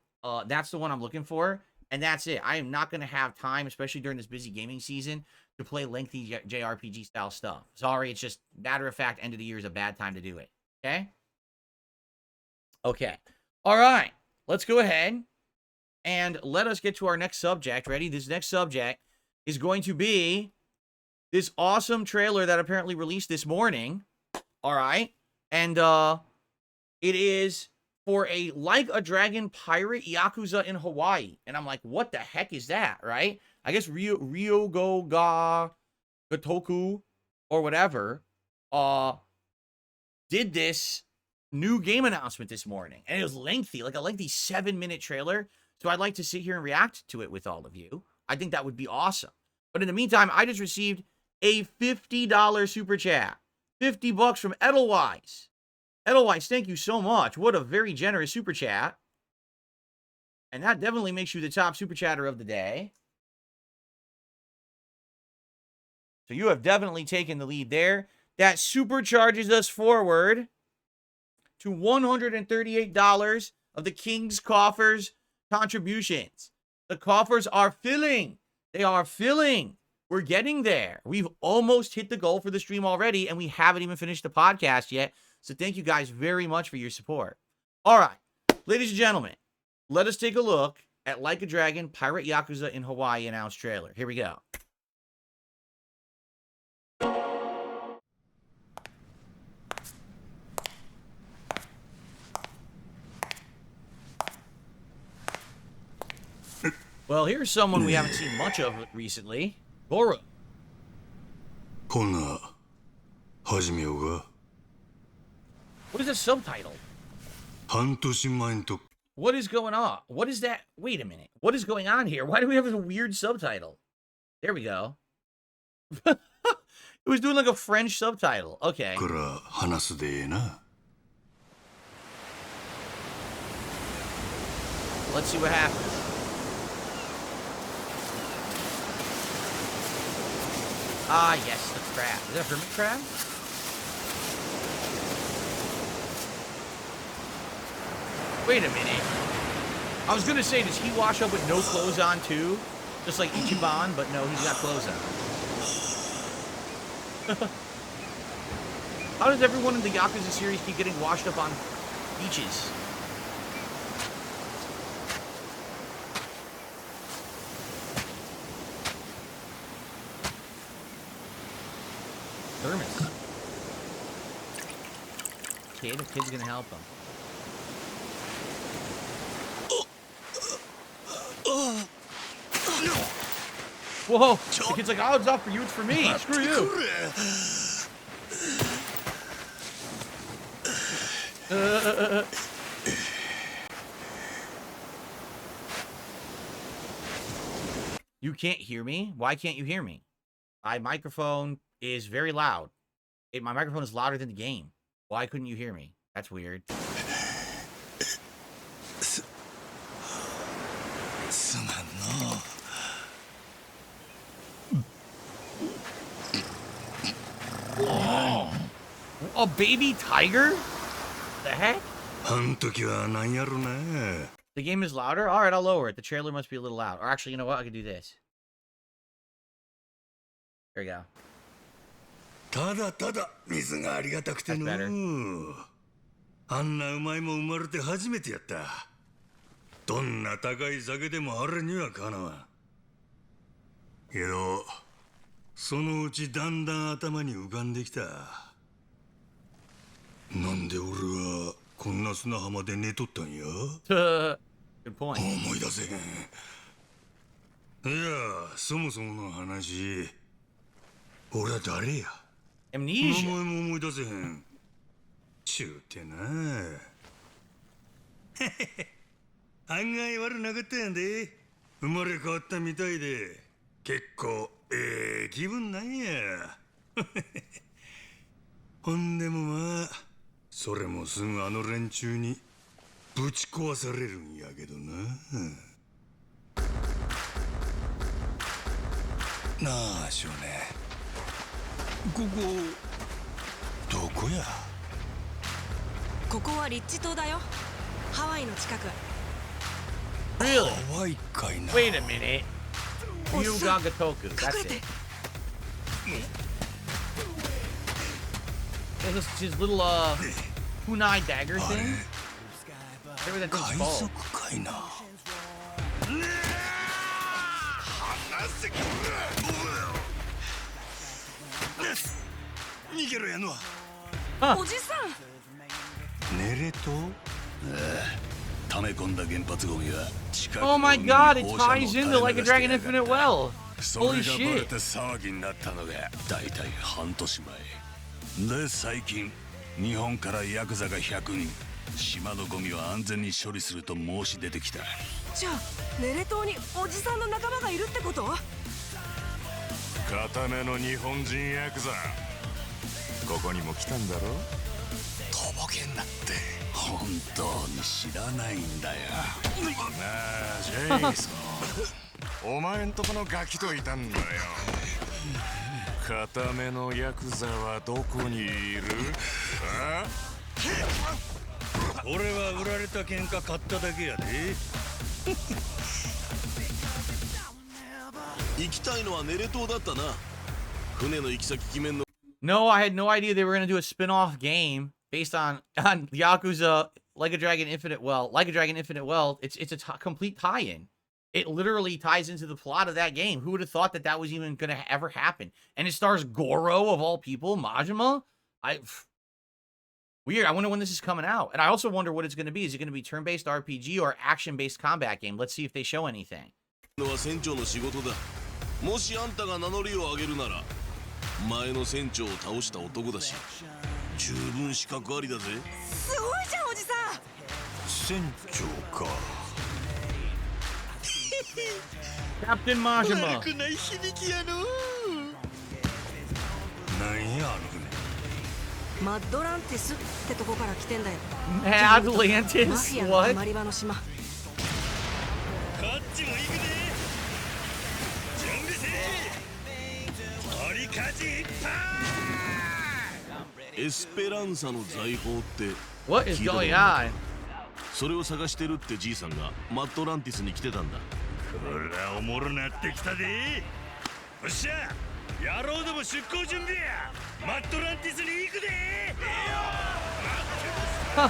that's the one I'm looking for, and that's it. I am not going to have time, especially during this busy gaming season, to play lengthy JRPG-style stuff. Sorry, it's just matter of fact, end of the year is a bad time to do it, okay? Okay. All right. Let's go ahead And let us get to our next subject. Ready? This next subject is going to be this awesome trailer that apparently released this morning. All right. And it is for a Like a Dragon pirate Yakuza in Hawaii. And I'm like, what the heck is that, right? I guess Ryogo ga Gotoku or whatever did this new game announcement this morning. And it was lengthy, like a lengthy 7-minute trailer. So I'd like to sit here and react to it with all of you. I think that would be awesome. But in the meantime, I just received a $50 super chat. $50 from Edelweiss. Edelweiss, thank you so much. What a very generous super chat. And that definitely makes you the top super chatter of the day. So you have definitely taken the lead there. That supercharges us forward to $138 of the King's Coffers contributions. The coffers are filling. They are filling. We're getting there. We've almost hit the goal for the stream already, and we haven't even finished the podcast yet. So thank you guys very much for your support. All right, ladies and gentlemen, let us take a look at Like a Dragon Pirate Yakuza in Hawaii announced trailer. Here we go. Well, here's someone we haven't seen much of recently. Goro. こんな始めようが What is the subtitle? 半年前んと What is going on? What is that? Wait a minute. What is going on here? Why do we have a weird subtitle? There we go. It was doing like a French subtitle. Okay. から話すでええな Let's see what happens. Ah, yes, the crab. Is that a hermit crab? Wait a minute. I was gonna say, does he wash up with no clothes on too? Just like Ichiban, but no, he's got clothes on. How does everyone in the Yakuza series keep getting washed up on beaches? Thermos. Okay, the kid's gonna help him. Whoa! The kid's like, oh, it's not for you, it's for me. Screw you. You can't hear me? Why can't you hear me? My microphone is very loud. My microphone is louder than the game. Why couldn't you hear me? That's weird. すまんの A baby tiger? The heck? あん時はなんやろな The game is louder? Alright, I'll lower it. The trailer must be a little loud. Or actually, you know what? I can do this. There we go. ただただ水がありがたくての That's あんなうまいもん生まれて初めてやったどんな高い酒でもあれにはかなわんけどそのうちだんだん頭に浮かんできたなんで俺はこんな砂浜で寝とったんや Good point. 思い出せへんいやそもそもの話俺は誰や Amnesia. 名前も思い出せへんちゅうてな案外悪なかったやんで生まれ変わったみたいで結構気分なんやほんでもまあそれもすぐあの連中にぶち壊されるんやけどななあ少年ここどこやここはリッチ島だよ。ハワイの近く。 Really? ハワイかいな Wait a minute. Ryoga Gotoku. That's it. This is his little, kunai dagger thing? Whatever that 海 thing's 賊 called. かいな逃げろやのおじさん。寝れと溜め込んだ原発ゴミは近く Oh my god, it ties into Like a Dragon Infinite Well. それ Holy がバレ shit. て騒ぎになったのがだいたい半年前で最近日本からヤクザが100人島のゴミは安全に処理すると申し出てきた。じゃあネレ島におじさんの仲間がいるってこと？固めの日本人ヤクザここにも来たんだろ。とぼけんなって本当に知らないんだよ。なあジェイソンお前んとこのガキといたんだよ。固めのヤクザはどこにいる？あ？俺は売られた喧嘩買っただけやで。行きたいのはネレ島だったな。船の行き先決めんの。 No, I had no idea they were going to do a spin-off game based on Yakuza Like a Dragon Infinite Well. Like a Dragon Infinite Well, it's a complete tie-in. It literally ties into the plot of that game. Who would have thought that that was even going to ever happen? And it stars Goro, of all people, Majima. Weird. I wonder when this is coming out. And I also wonder what it's going to be. Is it going to be turn-based RPG or action-based combat game? Let's see if they show anything. のは船長の仕事だ。もしあんたが名乗りを上げるなら、前の船長を倒した男だし、十分資格ありだぜ。すごいじゃんおじさん。船長か。Captain Majima. 悪くない響きやの。なんやあの船。マッドランティスってとこから来てんだよ。マ Atlantis? フィアの What? たまり場の島。こっちも行くで。準備せえ。取りかじいっぱい。エスペランサの財宝って What is 聞いたこと going ない on? それを探してるってじいさんがマットランティスに来てたんだ。こらおもろなってきたで。よっしゃ野郎ども出航準備や。マットランティスに行くで。お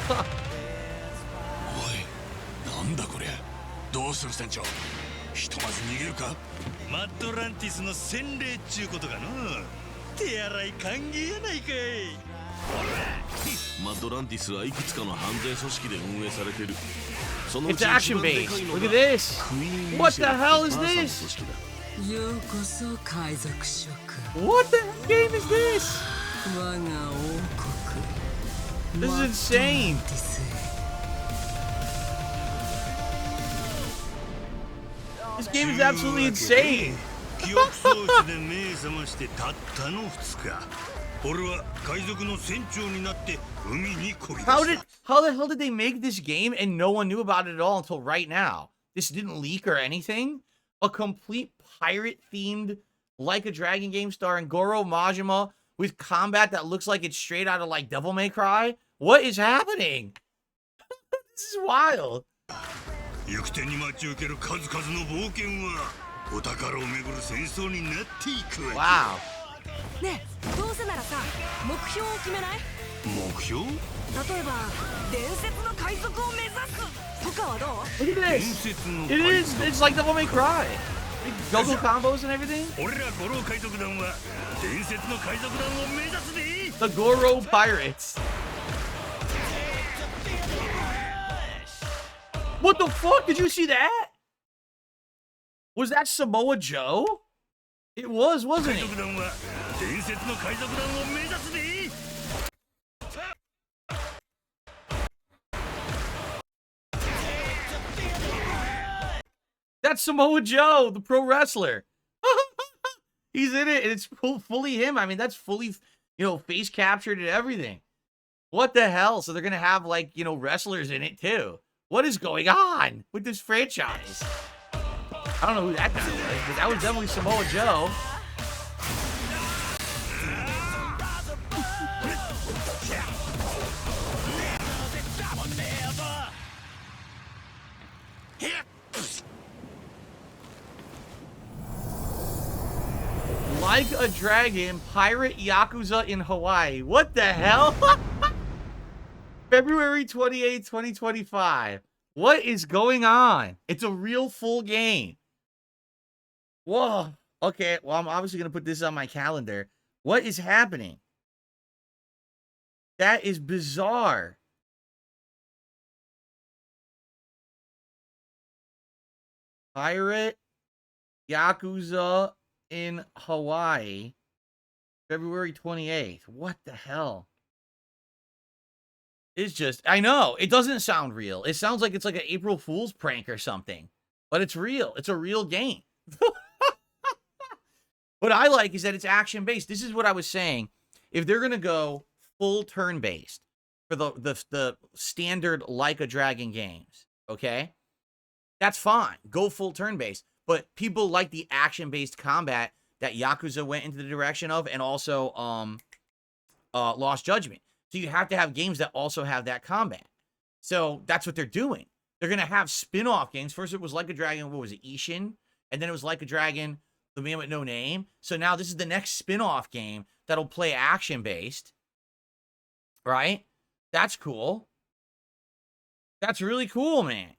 いなんだこりゃ。どうする船長。ひとまず逃げるか。マットランティスの洗礼っちゅうことかの。手洗い歓迎やないかい。マットランティスはいくつかの犯罪組織で運営されてる。そのう It's ち一 action 番で based. かいの Look が at this. クイーン What the ミシェル hell is お母さんの this? 組織だ。ようこそ海賊諸君。 What the game is this? 我が王国 This is insane. マットランティスへ。 This game is absolutely insane. 記憶喪失で目覚ましてたったの2日。俺は海賊の船長になって海にこぎ出した。 How the hell did they make this game and no one knew about it at all until right now? This didn't leak or anything? A complete pirate-themed Like a Dragon game starring Goro Majima with combat that looks like it's straight out of like Devil May Cry? What is happening? This is wild. 行く手に待ち受ける数々の冒険はお宝をめぐる戦争になっていくわ Wow. ねえ、どうせならさ、目標を決めない？け。目標？例えば伝説の海賊を目指すとかはどう？ Look at 伝 this. 説の It 海 is. 賊。 It's like Devil May Cry. Big Gogo combos and everything. 俺ら五郎海賊団は伝説の海賊団を目指すで。 The Goro Pirates. What the fuck? Did you see that? Was that Samoa Joe? It was, 海 wasn't 賊 it? 団は伝説の海賊団を目指すで。 That's Samoa Joe, the pro wrestler. He's in it, and it's fully him. I mean, that's fully, face captured and everything. What the hell? So they're gonna have like, wrestlers in it too. What is going on with this franchise? I don't know who that guy was, but that was definitely Samoa Joe. Like a Dragon, Pirate Yakuza in Hawaii. What the hell? February 28, 2025. What is going on? It's a real full game. Whoa. Okay, well, I'm obviously going to put this on my calendar. What is happening? That is bizarre. Pirate Yakuza in Hawaii, February 28th. What the hell? It's just, I know, it doesn't sound real. It sounds like it's like an April Fool's prank or something, but it's real. It's a real game. What I like is that it's action-based. This is what I was saying. If they're going to go full turn-based for the standard Like a Dragon games, okay? That's fine. Go full turn-based. But people like the action-based combat that Yakuza went into the direction of, and also Lost Judgment. So you have to have games that also have that combat. So that's what they're doing. They're going to have spin-off games. First it was Like a Dragon, what was it, Ishin? And then it was Like a Dragon, The Man with No Name. So now this is the next spin-off game that'll play action-based. Right? That's cool. That's really cool, man.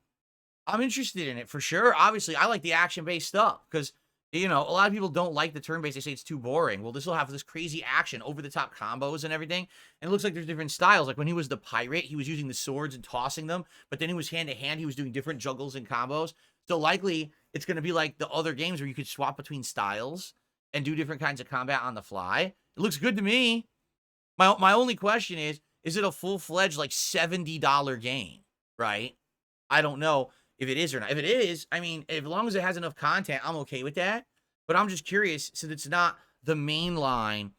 I'm interested in it for sure. Obviously, I like the action-based stuff because, you know, a lot of people don't like the turn-based. They say it's too boring. Well, this will have this crazy action, over-the-top combos and everything. And it looks like there's different styles. Like when he was the pirate, he was using the swords and tossing them. But then he was hand-to-hand. He was doing different juggles and combos. So likely, it's going to be like the other games where you could swap between styles and do different kinds of combat on the fly. It looks good to me. My only question is it a full-fledged, like, $70 game, right? I don't know if it is or not. If it is, I mean, as long as it has enough content, I'm okay with that. But I'm just curious, since it's not the mainline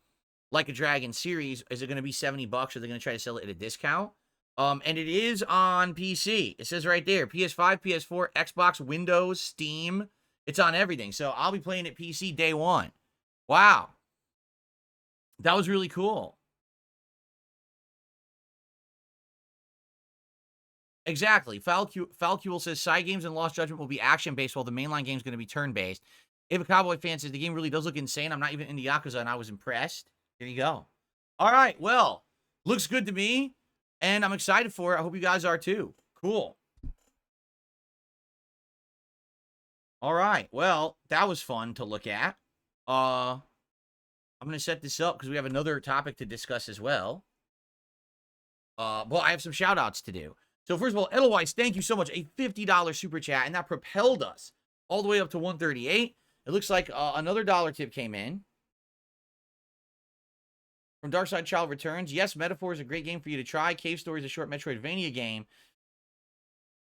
Like a Dragon series, is it going to be $70 or are they going to try to sell it at a discount? And it is on PC. It says right there, PS5, PS4, Xbox, Windows, Steam. It's on everything. So I'll be playing it PC day one. Wow. That was really cool. Exactly. Falcuel says side games and Lost Judgment will be action-based while the mainline game is going to be turn-based. If a Cowboy fan says the game really does look insane, I'm not even into Yakuza and I was impressed. There you go. All right. Well, looks good to me and I'm excited for it. I hope you guys are too. Cool. All right. Well, that was fun to look at. I'm going to set this up because we have another topic to discuss as well. Well, I have some shout-outs to do. So first of all, Edelweiss, thank you so much. A $50 super chat, and that propelled us all the way up to 138. It looks like another dollar tip came in. From Darkside Child Returns. Yes, Metaphor is a great game for you to try. Cave Story is a short Metroidvania game.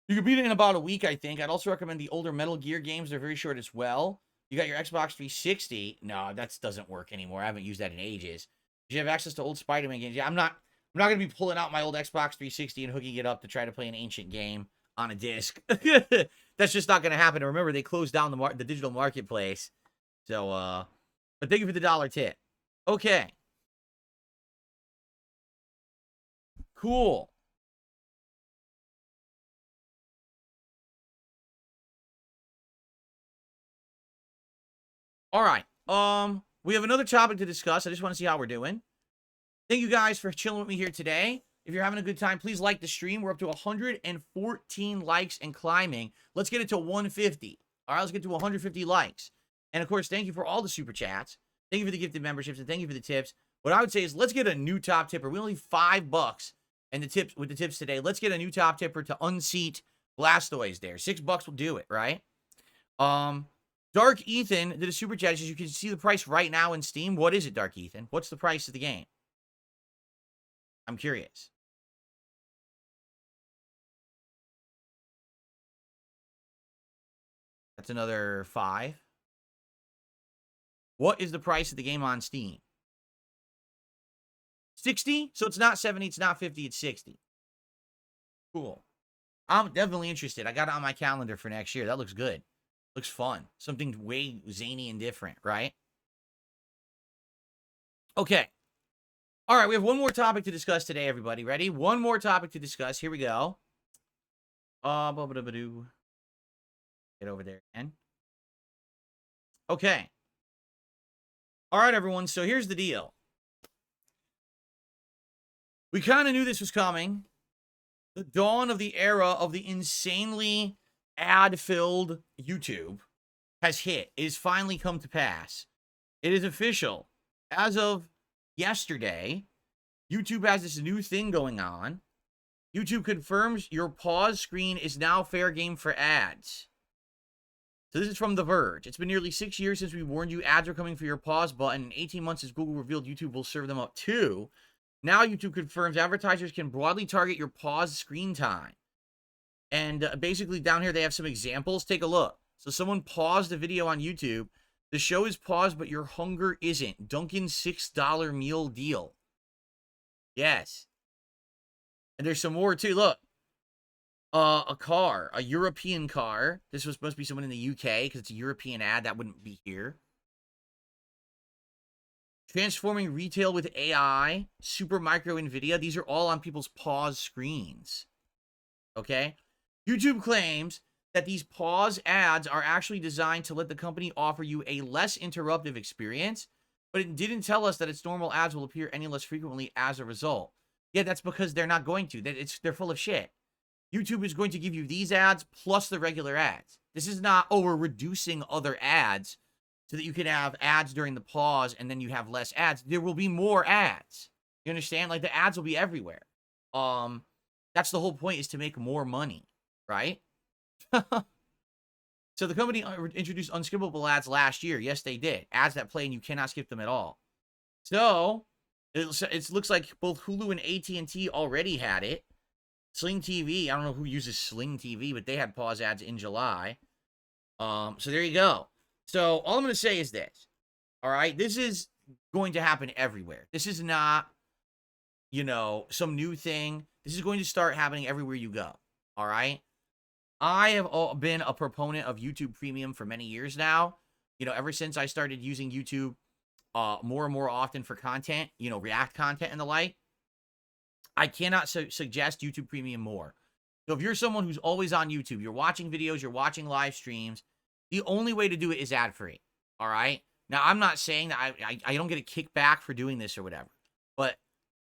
You can beat it in about a week, I think. I'd also recommend the older Metal Gear games. They're very short as well. You got your Xbox 360. No, that doesn't work anymore. I haven't used that in ages. Do you have access to old Spider-Man games? Yeah, I'm not going to be pulling out my old Xbox 360 and hooking it up to try to play an ancient game on a disc. That's just not going to happen. And remember, they closed down the digital marketplace. So, but thank you for the dollar tip. Okay. Cool. All right. We have another topic to discuss. I just want to see how we're doing. Thank you guys for chilling with me here today. If you're having a good time, please like the stream. We're up to 114 likes and climbing. Let's get it to 150. All right, let's get to 150 likes. And, of course, thank you for all the super chats. Thank you for the gifted memberships, and thank you for the tips. What I would say is let's get a new top tipper. We only $5 and the tips with the tips today. Let's get a new top tipper to unseat Blastoise there. $6 will do it, right? Dark Ethan did a super chat. Says you can see the price right now in Steam. What is it, Dark Ethan? What's the price of the game? I'm curious. That's another 5. What is the price of the game on Steam? 60? So it's not 70, it's not 50, it's 60. Cool. I'm definitely interested. I got it on my calendar for next year. That looks good. Looks fun. Something way zany and different, right? Okay. All right, we have one more topic to discuss today, everybody. Ready? One more topic to discuss. Here we go. Get over there again. Okay. All right, everyone. So here's the deal. We kind of knew this was coming. The dawn of the era of the insanely ad-filled YouTube. has hit. It has finally come to pass. It is official. As of yesterday, YouTube has this new thing going on. YouTube confirms your pause screen is now fair game for ads. So this is from The Verge. It's been nearly 6 years since we warned you ads are coming for your pause button. In 18 months since Google revealed YouTube will serve them up too. Now YouTube confirms advertisers can broadly target your pause screen time. And basically down here they have some examples. Take a look. So someone paused a video on YouTube. The show is paused, but your hunger isn't. Dunkin's $6 meal deal. Yes. And there's some more too. Look. A car. A European car. This was supposed to be someone in the UK because it's a European ad. That wouldn't be here. Transforming retail with AI. Supermicro NVIDIA. These are all on people's pause screens. Okay? YouTube claims that these pause ads are actually designed to let the company offer you a less interruptive experience, but it didn't tell us that its normal ads will appear any less frequently as a result. Yeah, that's because they're not going to. They're full of shit. YouTube is going to give you these ads plus the regular ads. This is not, oh, we're reducing other ads so that you can have ads during the pause and then you have less ads. There will be more ads. You understand? Like, the ads will be everywhere. That's the whole point, is to make more money, right? So the company introduced unskippable ads last year. Yes, they did. Ads that play and you cannot skip them at all. So it looks like both Hulu and AT&T already had it. Sling TV, I don't know who uses Sling TV, but they had pause ads in July. So there you go. So all I'm going to say is this. All right, this is going to happen everywhere. This is not, you know, some new thing. This is going to start happening everywhere you go. All right. I have been a proponent of YouTube Premium for many years now. You know, ever since I started using YouTube more and more often for content, you know, React content and the like, I cannot suggest YouTube Premium more. So if you're someone who's always on YouTube, you're watching videos, you're watching live streams, the only way to do it is ad-free. All right? Now, I'm not saying that I don't get a kickback for doing this or whatever. But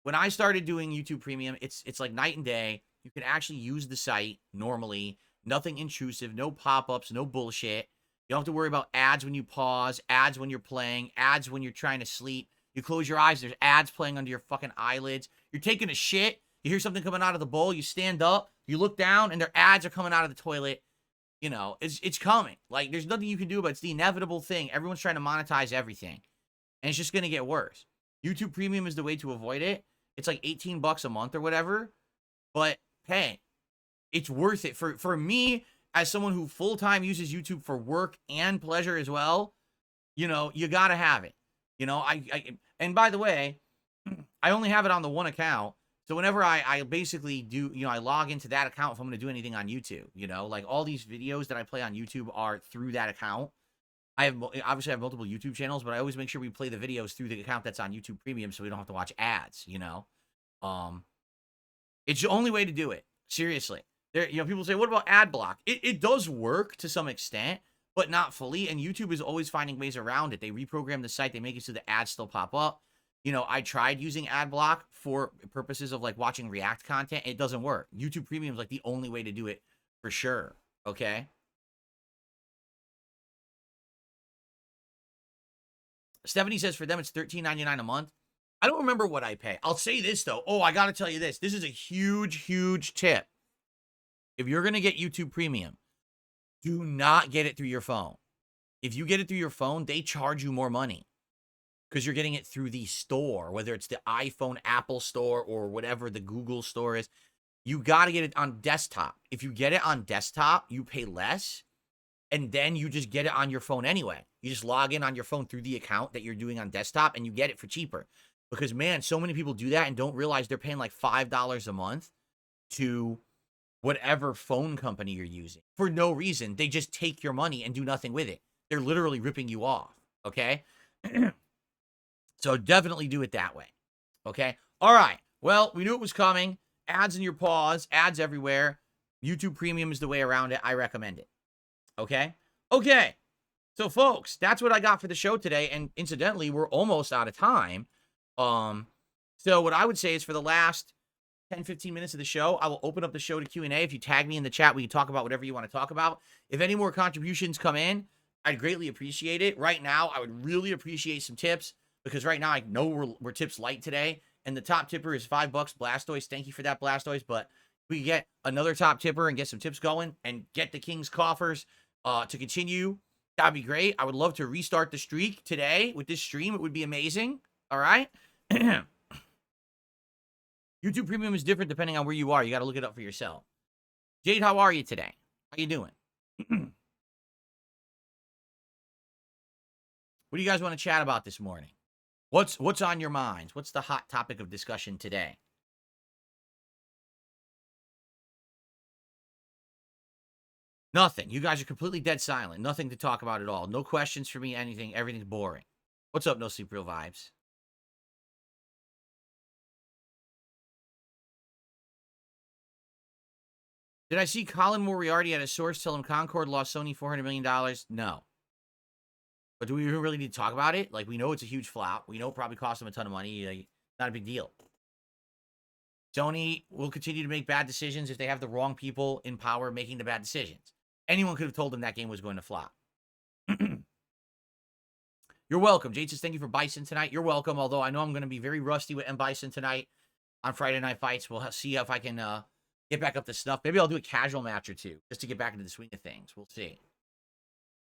when I started doing YouTube Premium, it's like night and day. You can actually use the site normally. Nothing intrusive, no pop-ups, no bullshit. You don't have to worry about ads when you pause, ads when you're playing, ads when you're trying to sleep. You close your eyes, there's ads playing under your fucking eyelids. You're taking a shit, you hear something coming out of the bowl, you stand up, you look down, and their ads are coming out of the toilet. You know, it's coming. Like, there's nothing you can do about it. It's the inevitable thing. Everyone's trying to monetize everything. And it's just going to get worse. YouTube Premium is the way to avoid it. It's like $18 a month or whatever. But, hey, it's worth it. For me, as someone who full-time uses YouTube for work and pleasure as well, you know, you got to have it. You know, and by the way, I only have it on the one account. So whenever I basically do, you know, I log into that account if I'm going to do anything on YouTube, you know, like all these videos that I play on YouTube are through that account. Obviously I have multiple YouTube channels, but I always make sure we play the videos through the account that's on YouTube Premium so we don't have to watch ads, you know. It's the only way to do it. Seriously. There, you know, people say, what about ad block? It does work to some extent, but not fully. And YouTube is always finding ways around it. They reprogram the site. They make it so the ads still pop up. You know, I tried using ad block for purposes of like watching React content. It doesn't work. YouTube Premium is like the only way to do it for sure. Okay. Stephanie says for them, it's $13.99 a month. I don't remember what I pay. I'll say this though. Oh, I got to tell you this. This is a huge, huge tip. If you're going to get YouTube Premium, do not get it through your phone. If you get it through your phone, they charge you more money because you're getting it through the store, whether it's the iPhone, Apple store, or whatever the Google store is. You got to get it on desktop. If you get it on desktop, you pay less, and then you just get it on your phone anyway. You just log in on your phone through the account that you're doing on desktop, and you get it for cheaper. Because, man, so many people do that and don't realize they're paying like $5 a month to whatever phone company you're using for no reason. They just take your money and do nothing with it. They're literally ripping you off, okay? So definitely do it that way, okay? All right. Well, we knew it was coming. Ads in your pause, ads everywhere. YouTube Premium is the way around it. I recommend it, okay? Okay. So, folks, that's what I got for the show today. And incidentally, we're almost out of time. So what I would say is for the last 10, 15 minutes of the show, I will open up the show to Q&A. If you tag me in the chat, we can talk about whatever you want to talk about. If any more contributions come in, I'd greatly appreciate it. Right now, I would really appreciate some tips because right now I know we're tips light today. And the top tipper is $5, Blastoise. Thank you for that, Blastoise. But we get another top tipper and get some tips going and get the King's Coffers to continue. That'd be great. I would love to restart the streak today with this stream. It would be amazing. All right. YouTube Premium is different depending on where you are. You got to look it up for yourself. Jade, how are you today? How you doing? What do you guys want to chat about this morning? What's on your minds? What's the hot topic of discussion today? Nothing. You guys are completely dead silent. Nothing to talk about at all. No questions for me, anything. Everything's boring. What's up, No Sleep Real Vibes? Did I see Colin Moriarty at a source tell him Concord lost Sony $400 million? No. But do we really need to talk about it? Like, we know it's a huge flop. We know it probably cost them a ton of money. Like, not a big deal. Sony will continue to make bad decisions if they have the wrong people in power making the bad decisions. Anyone could have told them that game was going to flop. You're welcome. Jade says, thank you for Bison tonight. You're welcome, although I know I'm going to be very rusty with M. Bison tonight on Friday Night Fights. We'll see if I can get back up to snuff. Maybe I'll do a casual match or two just to get back into the swing of things. We'll see.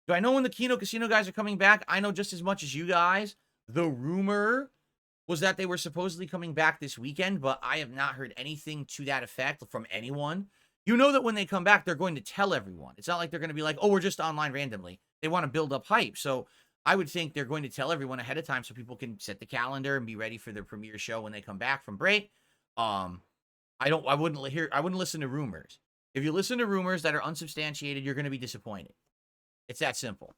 Do I know when the Kino Casino guys are coming back? I know just as much as you guys. The rumor was that they were supposedly coming back this weekend, but I have not heard anything to that effect from anyone. You know that when they come back, they're going to tell everyone. It's not like they're going to be like, oh, we're just online randomly. They want to build up hype. So I would think they're going to tell everyone ahead of time so people can set the calendar and be ready for their premiere show when they come back from break. I wouldn't listen to rumors. If you listen to rumors that are unsubstantiated, you're going to be disappointed. It's that simple.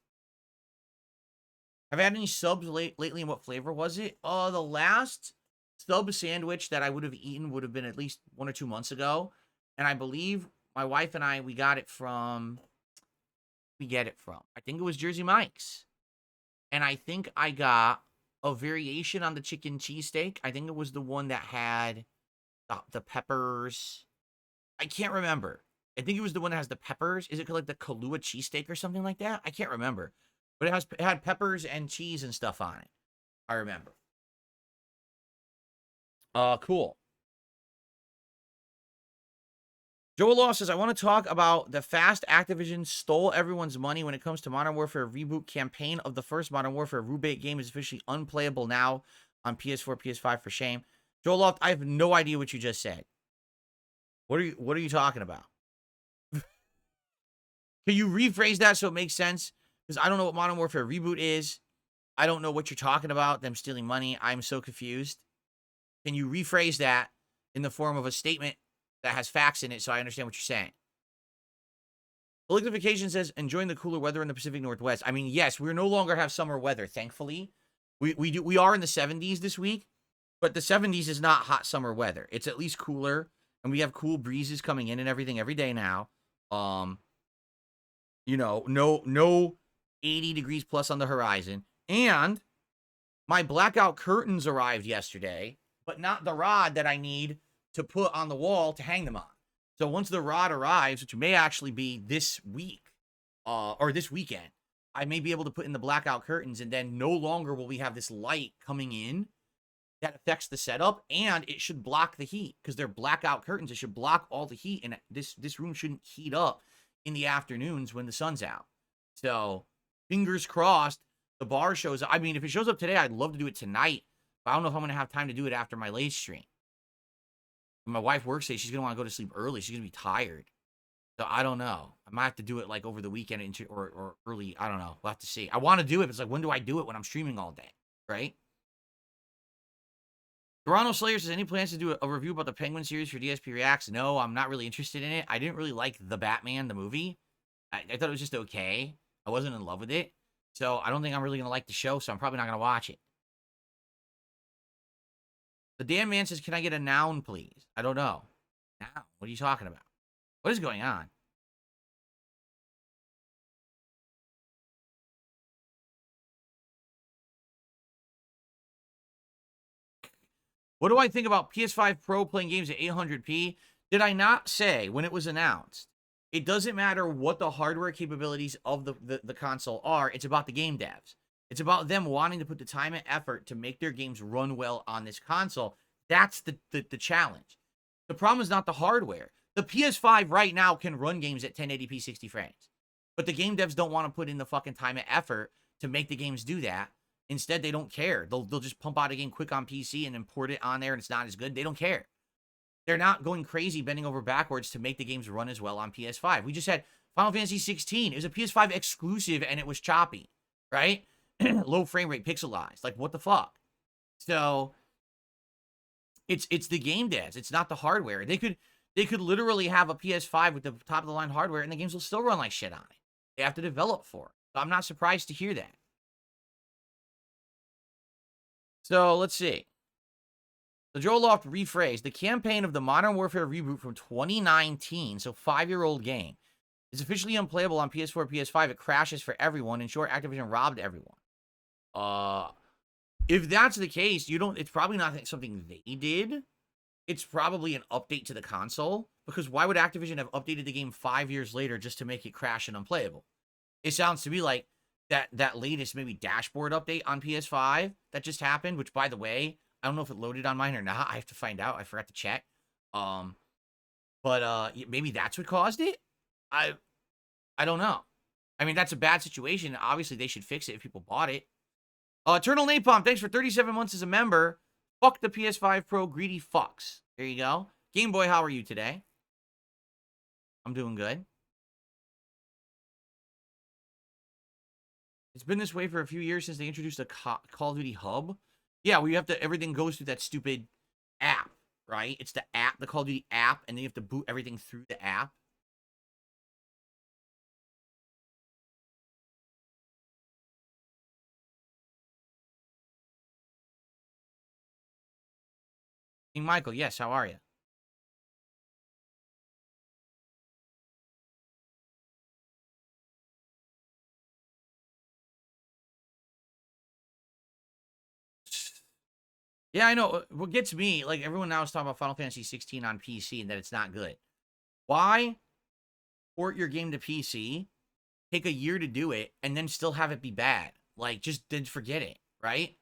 Have I had any subs lately, and what flavor was it? The last sub sandwich that I would have eaten would have been at least 1 or 2 months ago. And I believe my wife and I, we get it from, I think it was Jersey Mike's. And I think I got a variation on the chicken cheesesteak. I think it was the one that had the peppers. I can't remember. I think it was the one that has the peppers. Is it like the Kahlua cheesesteak or something like that? I can't remember. But it had peppers and cheese and stuff on it. I remember. Cool. Joel Law says, I want to talk about the fast Activision stole everyone's money when it comes to Modern Warfare reboot campaign of the first Modern Warfare Rubate game is officially unplayable now on PS4, PS5 for shame. Joel Loft, I have no idea what you just said. What are you talking about? Can you rephrase that so it makes sense? Because I don't know what Modern Warfare Reboot is. I don't know what you're talking about, them stealing money. I'm so confused. Can you rephrase that in the form of a statement that has facts in it so I understand what you're saying? Electrification says, enjoying the cooler weather in the Pacific Northwest. I mean, yes, we no longer have summer weather, thankfully. We are in the 70s this week, but the 70s is not hot summer weather. It's at least cooler, and we have cool breezes coming in and everything every day now. You know, no 80 degrees plus on the horizon. And my blackout curtains arrived yesterday, but not the rod that I need to put on the wall to hang them on. So once the rod arrives, which may actually be this week, or this weekend, I may be able to put in the blackout curtains, and then no longer will we have this light coming in that affects the setup, and it should block the heat because they're blackout curtains. It should block all the heat, and this room shouldn't heat up in the afternoons when the sun's out. So fingers crossed the bar shows up. I mean, if it shows up today, I'd love to do it tonight, but I don't know if I'm going to have time to do it after my late stream. When my wife works today, she's going to want to go to sleep early. She's going to be tired. So I don't know. I might have to do it like over the weekend or early. I don't know. We'll have to see. I want to do it, but it's like, when do I do it when I'm streaming all day? Right? Toronto Slayer says, any plans to do a review about the Penguin series for DSP Reacts? No, I'm not really interested in it. I didn't really like The Batman, the movie. I thought it was just okay. I wasn't in love with it. So I don't think I'm really going to like the show, so I'm probably not going to watch it. The damn man says, can I get a noun, please? I don't know. Noun? What are you talking about? What is going on? What do I think about PS5 Pro playing games at 800p? Did I not say when it was announced It doesn't matter what the hardware capabilities of the console are. It's about the game devs. It's about them wanting to put the time and effort to make their games run well on this console. That's the challenge. The problem is not the hardware. The PS5 right now can run games at 1080p 60 frames. But the game devs don't want to put in the fucking time and effort to make the games do that. Instead, they don't care. They'll just pump out a game quick on PC and import it on there and it's not as good. They don't care. They're not going crazy, bending over backwards to make the games run as well on PS5. We just had Final Fantasy 16. It was a PS5 exclusive and it was choppy, right? Low frame rate, pixelized. Like, what the fuck? So, it's the game devs. It's not the hardware. They could literally have a PS5 with the top of the line hardware and the games will still run like shit on it. They have to develop for it. So I'm not surprised to hear that. So, let's see. The Joel Loft rephrased, the campaign of the Modern Warfare reboot from 2019, so 5-year-old game, is officially unplayable on PS4, PS5. It crashes for everyone. In short, Activision robbed everyone. If that's the case, it's probably not something they did. It's probably an update to the console, because why would Activision have updated the game 5 years later just to make it crash and unplayable? It sounds to me like that latest maybe dashboard update on PS5 that just happened, which, by the way, I don't know if it loaded on mine or not. I have to find out. I forgot to check. But maybe that's what caused it. I don't know. I mean, that's a bad situation. Obviously, they should fix it if people bought it. Eternal Napalm, thanks for 37 months as a member. Fuck the PS5 Pro, greedy fucks. There you go. Game Boy, how are you today? I'm doing good. It's been this way for a few years since they introduced a Call of Duty hub. Yeah, where you have to, everything goes through that stupid app, right? It's the app, the Call of Duty app, and then you have to boot everything through the app. King Michael, yes, how are you? Yeah, I know. What gets me, like, everyone now is talking about Final Fantasy 16 on PC and that it's not good. Why port your game to PC, take a year to do it, and then still have it be bad? Like, just then forget it, right?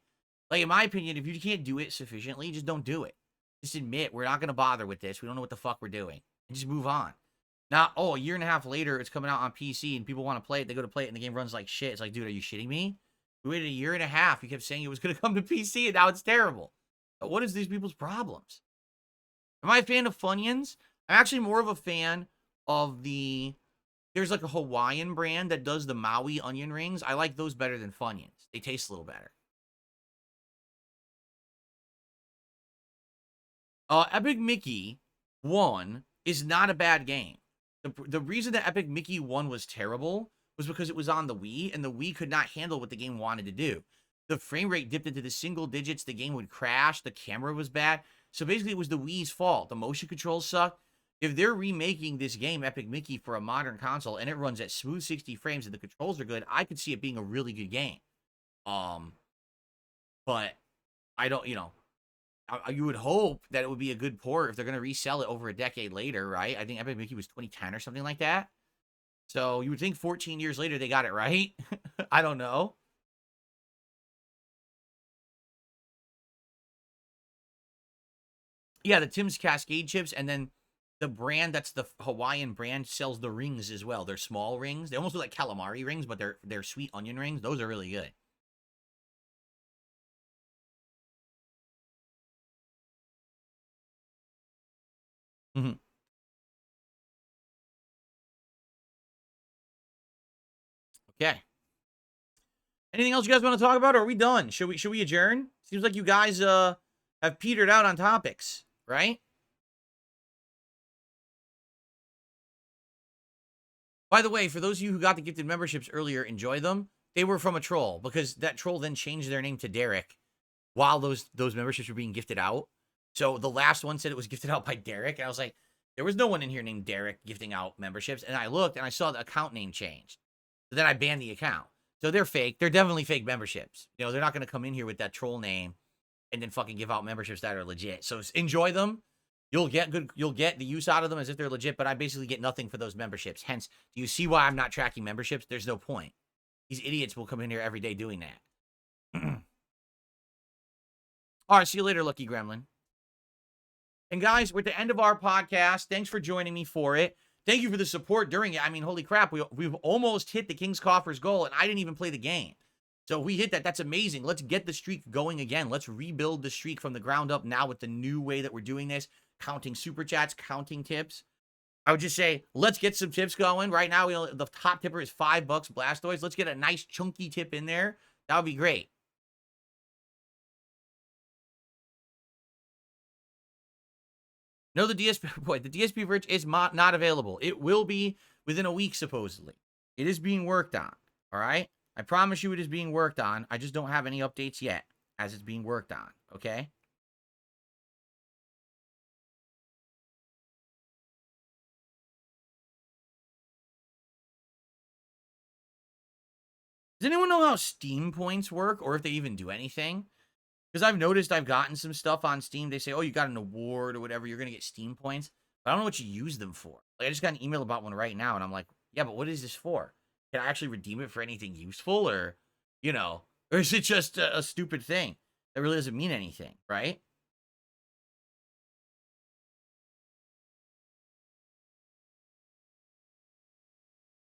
Like, in my opinion, if you can't do it sufficiently, just don't do it. Just admit, we're not going to bother with this. We don't know what the fuck we're doing. And just move on. Not, oh, a year and a half later, it's coming out on PC and people want to play it. They go to play it and the game runs like shit. It's like, dude, are you shitting me? We waited a year and a half. You kept saying it was going to come to PC and now it's terrible. But what is these people's problems? Am I a fan of Funyuns? I'm actually more of a fan of there's like a Hawaiian brand that does the Maui onion rings. I like those better than Funyuns. They taste a little better. Epic Mickey 1 is not a bad game. The reason that Epic Mickey 1 was terrible was because it was on the Wii, and the Wii could not handle what the game wanted to do. The frame rate dipped into the single digits, the game would crash, the camera was bad. So basically, it was the Wii's fault. The motion controls sucked. If they're remaking this game, Epic Mickey, for a modern console, and it runs at smooth 60 frames and the controls are good, I could see it being a really good game. But I don't, you would hope that it would be a good port if they're going to resell it over a decade later, right? I think Epic Mickey was 2010 or something like that. So you would think 14 years later they got it right. I don't know. Yeah, the Tim's Cascade chips, and then the brand that's the Hawaiian brand sells the rings as well. They're small rings. They almost look like calamari rings, but they're sweet onion rings. Those are really good. Mm-hmm. Okay. Anything else you guys want to talk about, or are we done? Should we adjourn? Seems like you guys have petered out on topics, right? By the way, for those of you who got the gifted memberships earlier, enjoy them. They were from a troll, because that troll then changed their name to Derek while those memberships were being gifted out. So the last one said it was gifted out by Derek. And I was like, there was no one in here named Derek gifting out memberships. And I looked and I saw the account name changed. So then I banned the account. So they're fake. They're definitely fake memberships. They're not going to come in here with that troll name and then fucking give out memberships that are legit. So enjoy them. You'll get the use out of them as if they're legit, but I basically get nothing for those memberships. Hence, do you see why I'm not tracking memberships? There's no point. These idiots will come in here every day doing that. All right, see you later, Lucky Gremlin. And guys, we're at the end of our podcast. Thanks for joining me for it. Thank you for the support during it. I mean, holy crap, we've almost hit the King's Coffers goal, and I didn't even play the game. So if we hit that, that's amazing. Let's get the streak going again. Let's rebuild the streak from the ground up now with the new way that we're doing this. Counting super chats, counting tips. I would just say, let's get some tips going. Right now, the top tipper is $5, Blastoise. Let's get a nice chunky tip in there. That would be great. No, the DSP Virch is not available. It will be within a week, supposedly. It is being worked on, all right? I promise you it is being worked on. I just don't have any updates yet as it's being worked on, okay? Does anyone know how Steam points work or if they even do anything? Because I've noticed I've gotten some stuff on Steam. They say, oh, you got an award or whatever. You're going to get Steam points. But I don't know what you use them for. Like, I just got an email about one right now, and I'm like, yeah, but what is this for? Can I actually redeem it for anything useful? Or, you know, or is it just a stupid thing that really doesn't mean anything, right?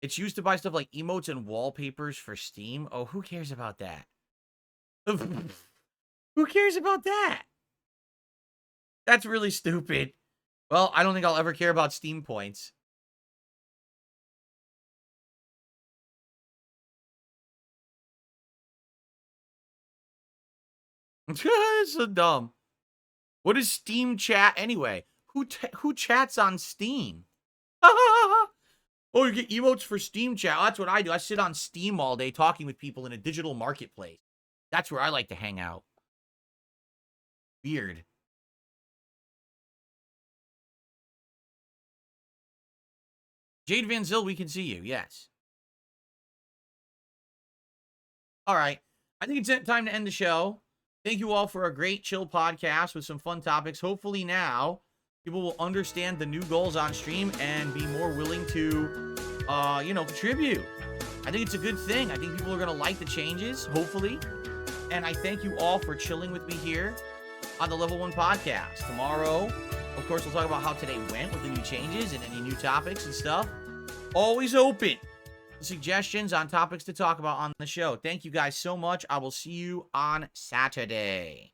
It's used to buy stuff like emotes and wallpapers for Steam. Oh, who cares about that? Who cares about that? That's really stupid. Well, I don't think I'll ever care about Steam points. It's so dumb. What is Steam chat anyway? Who chats on Steam? Oh, you get emotes for Steam chat. Oh, that's what I do. I sit on Steam all day talking with people in a digital marketplace. That's where I like to hang out. Weird. Jade Van Zyl, we can see you. Yes. All right. I think it's time to end the show. Thank you all for a great chill podcast with some fun topics. Hopefully now people will understand the new goals on stream and be more willing to, contribute. I think it's a good thing. I think people are going to like the changes, hopefully. And I thank you all for chilling with me here on the Level 1 podcast. Tomorrow, of course, we'll talk about how today went with the new changes and any new topics and stuff. Always open to suggestions on topics to talk about on the show. Thank you guys so much. I will see you on Saturday.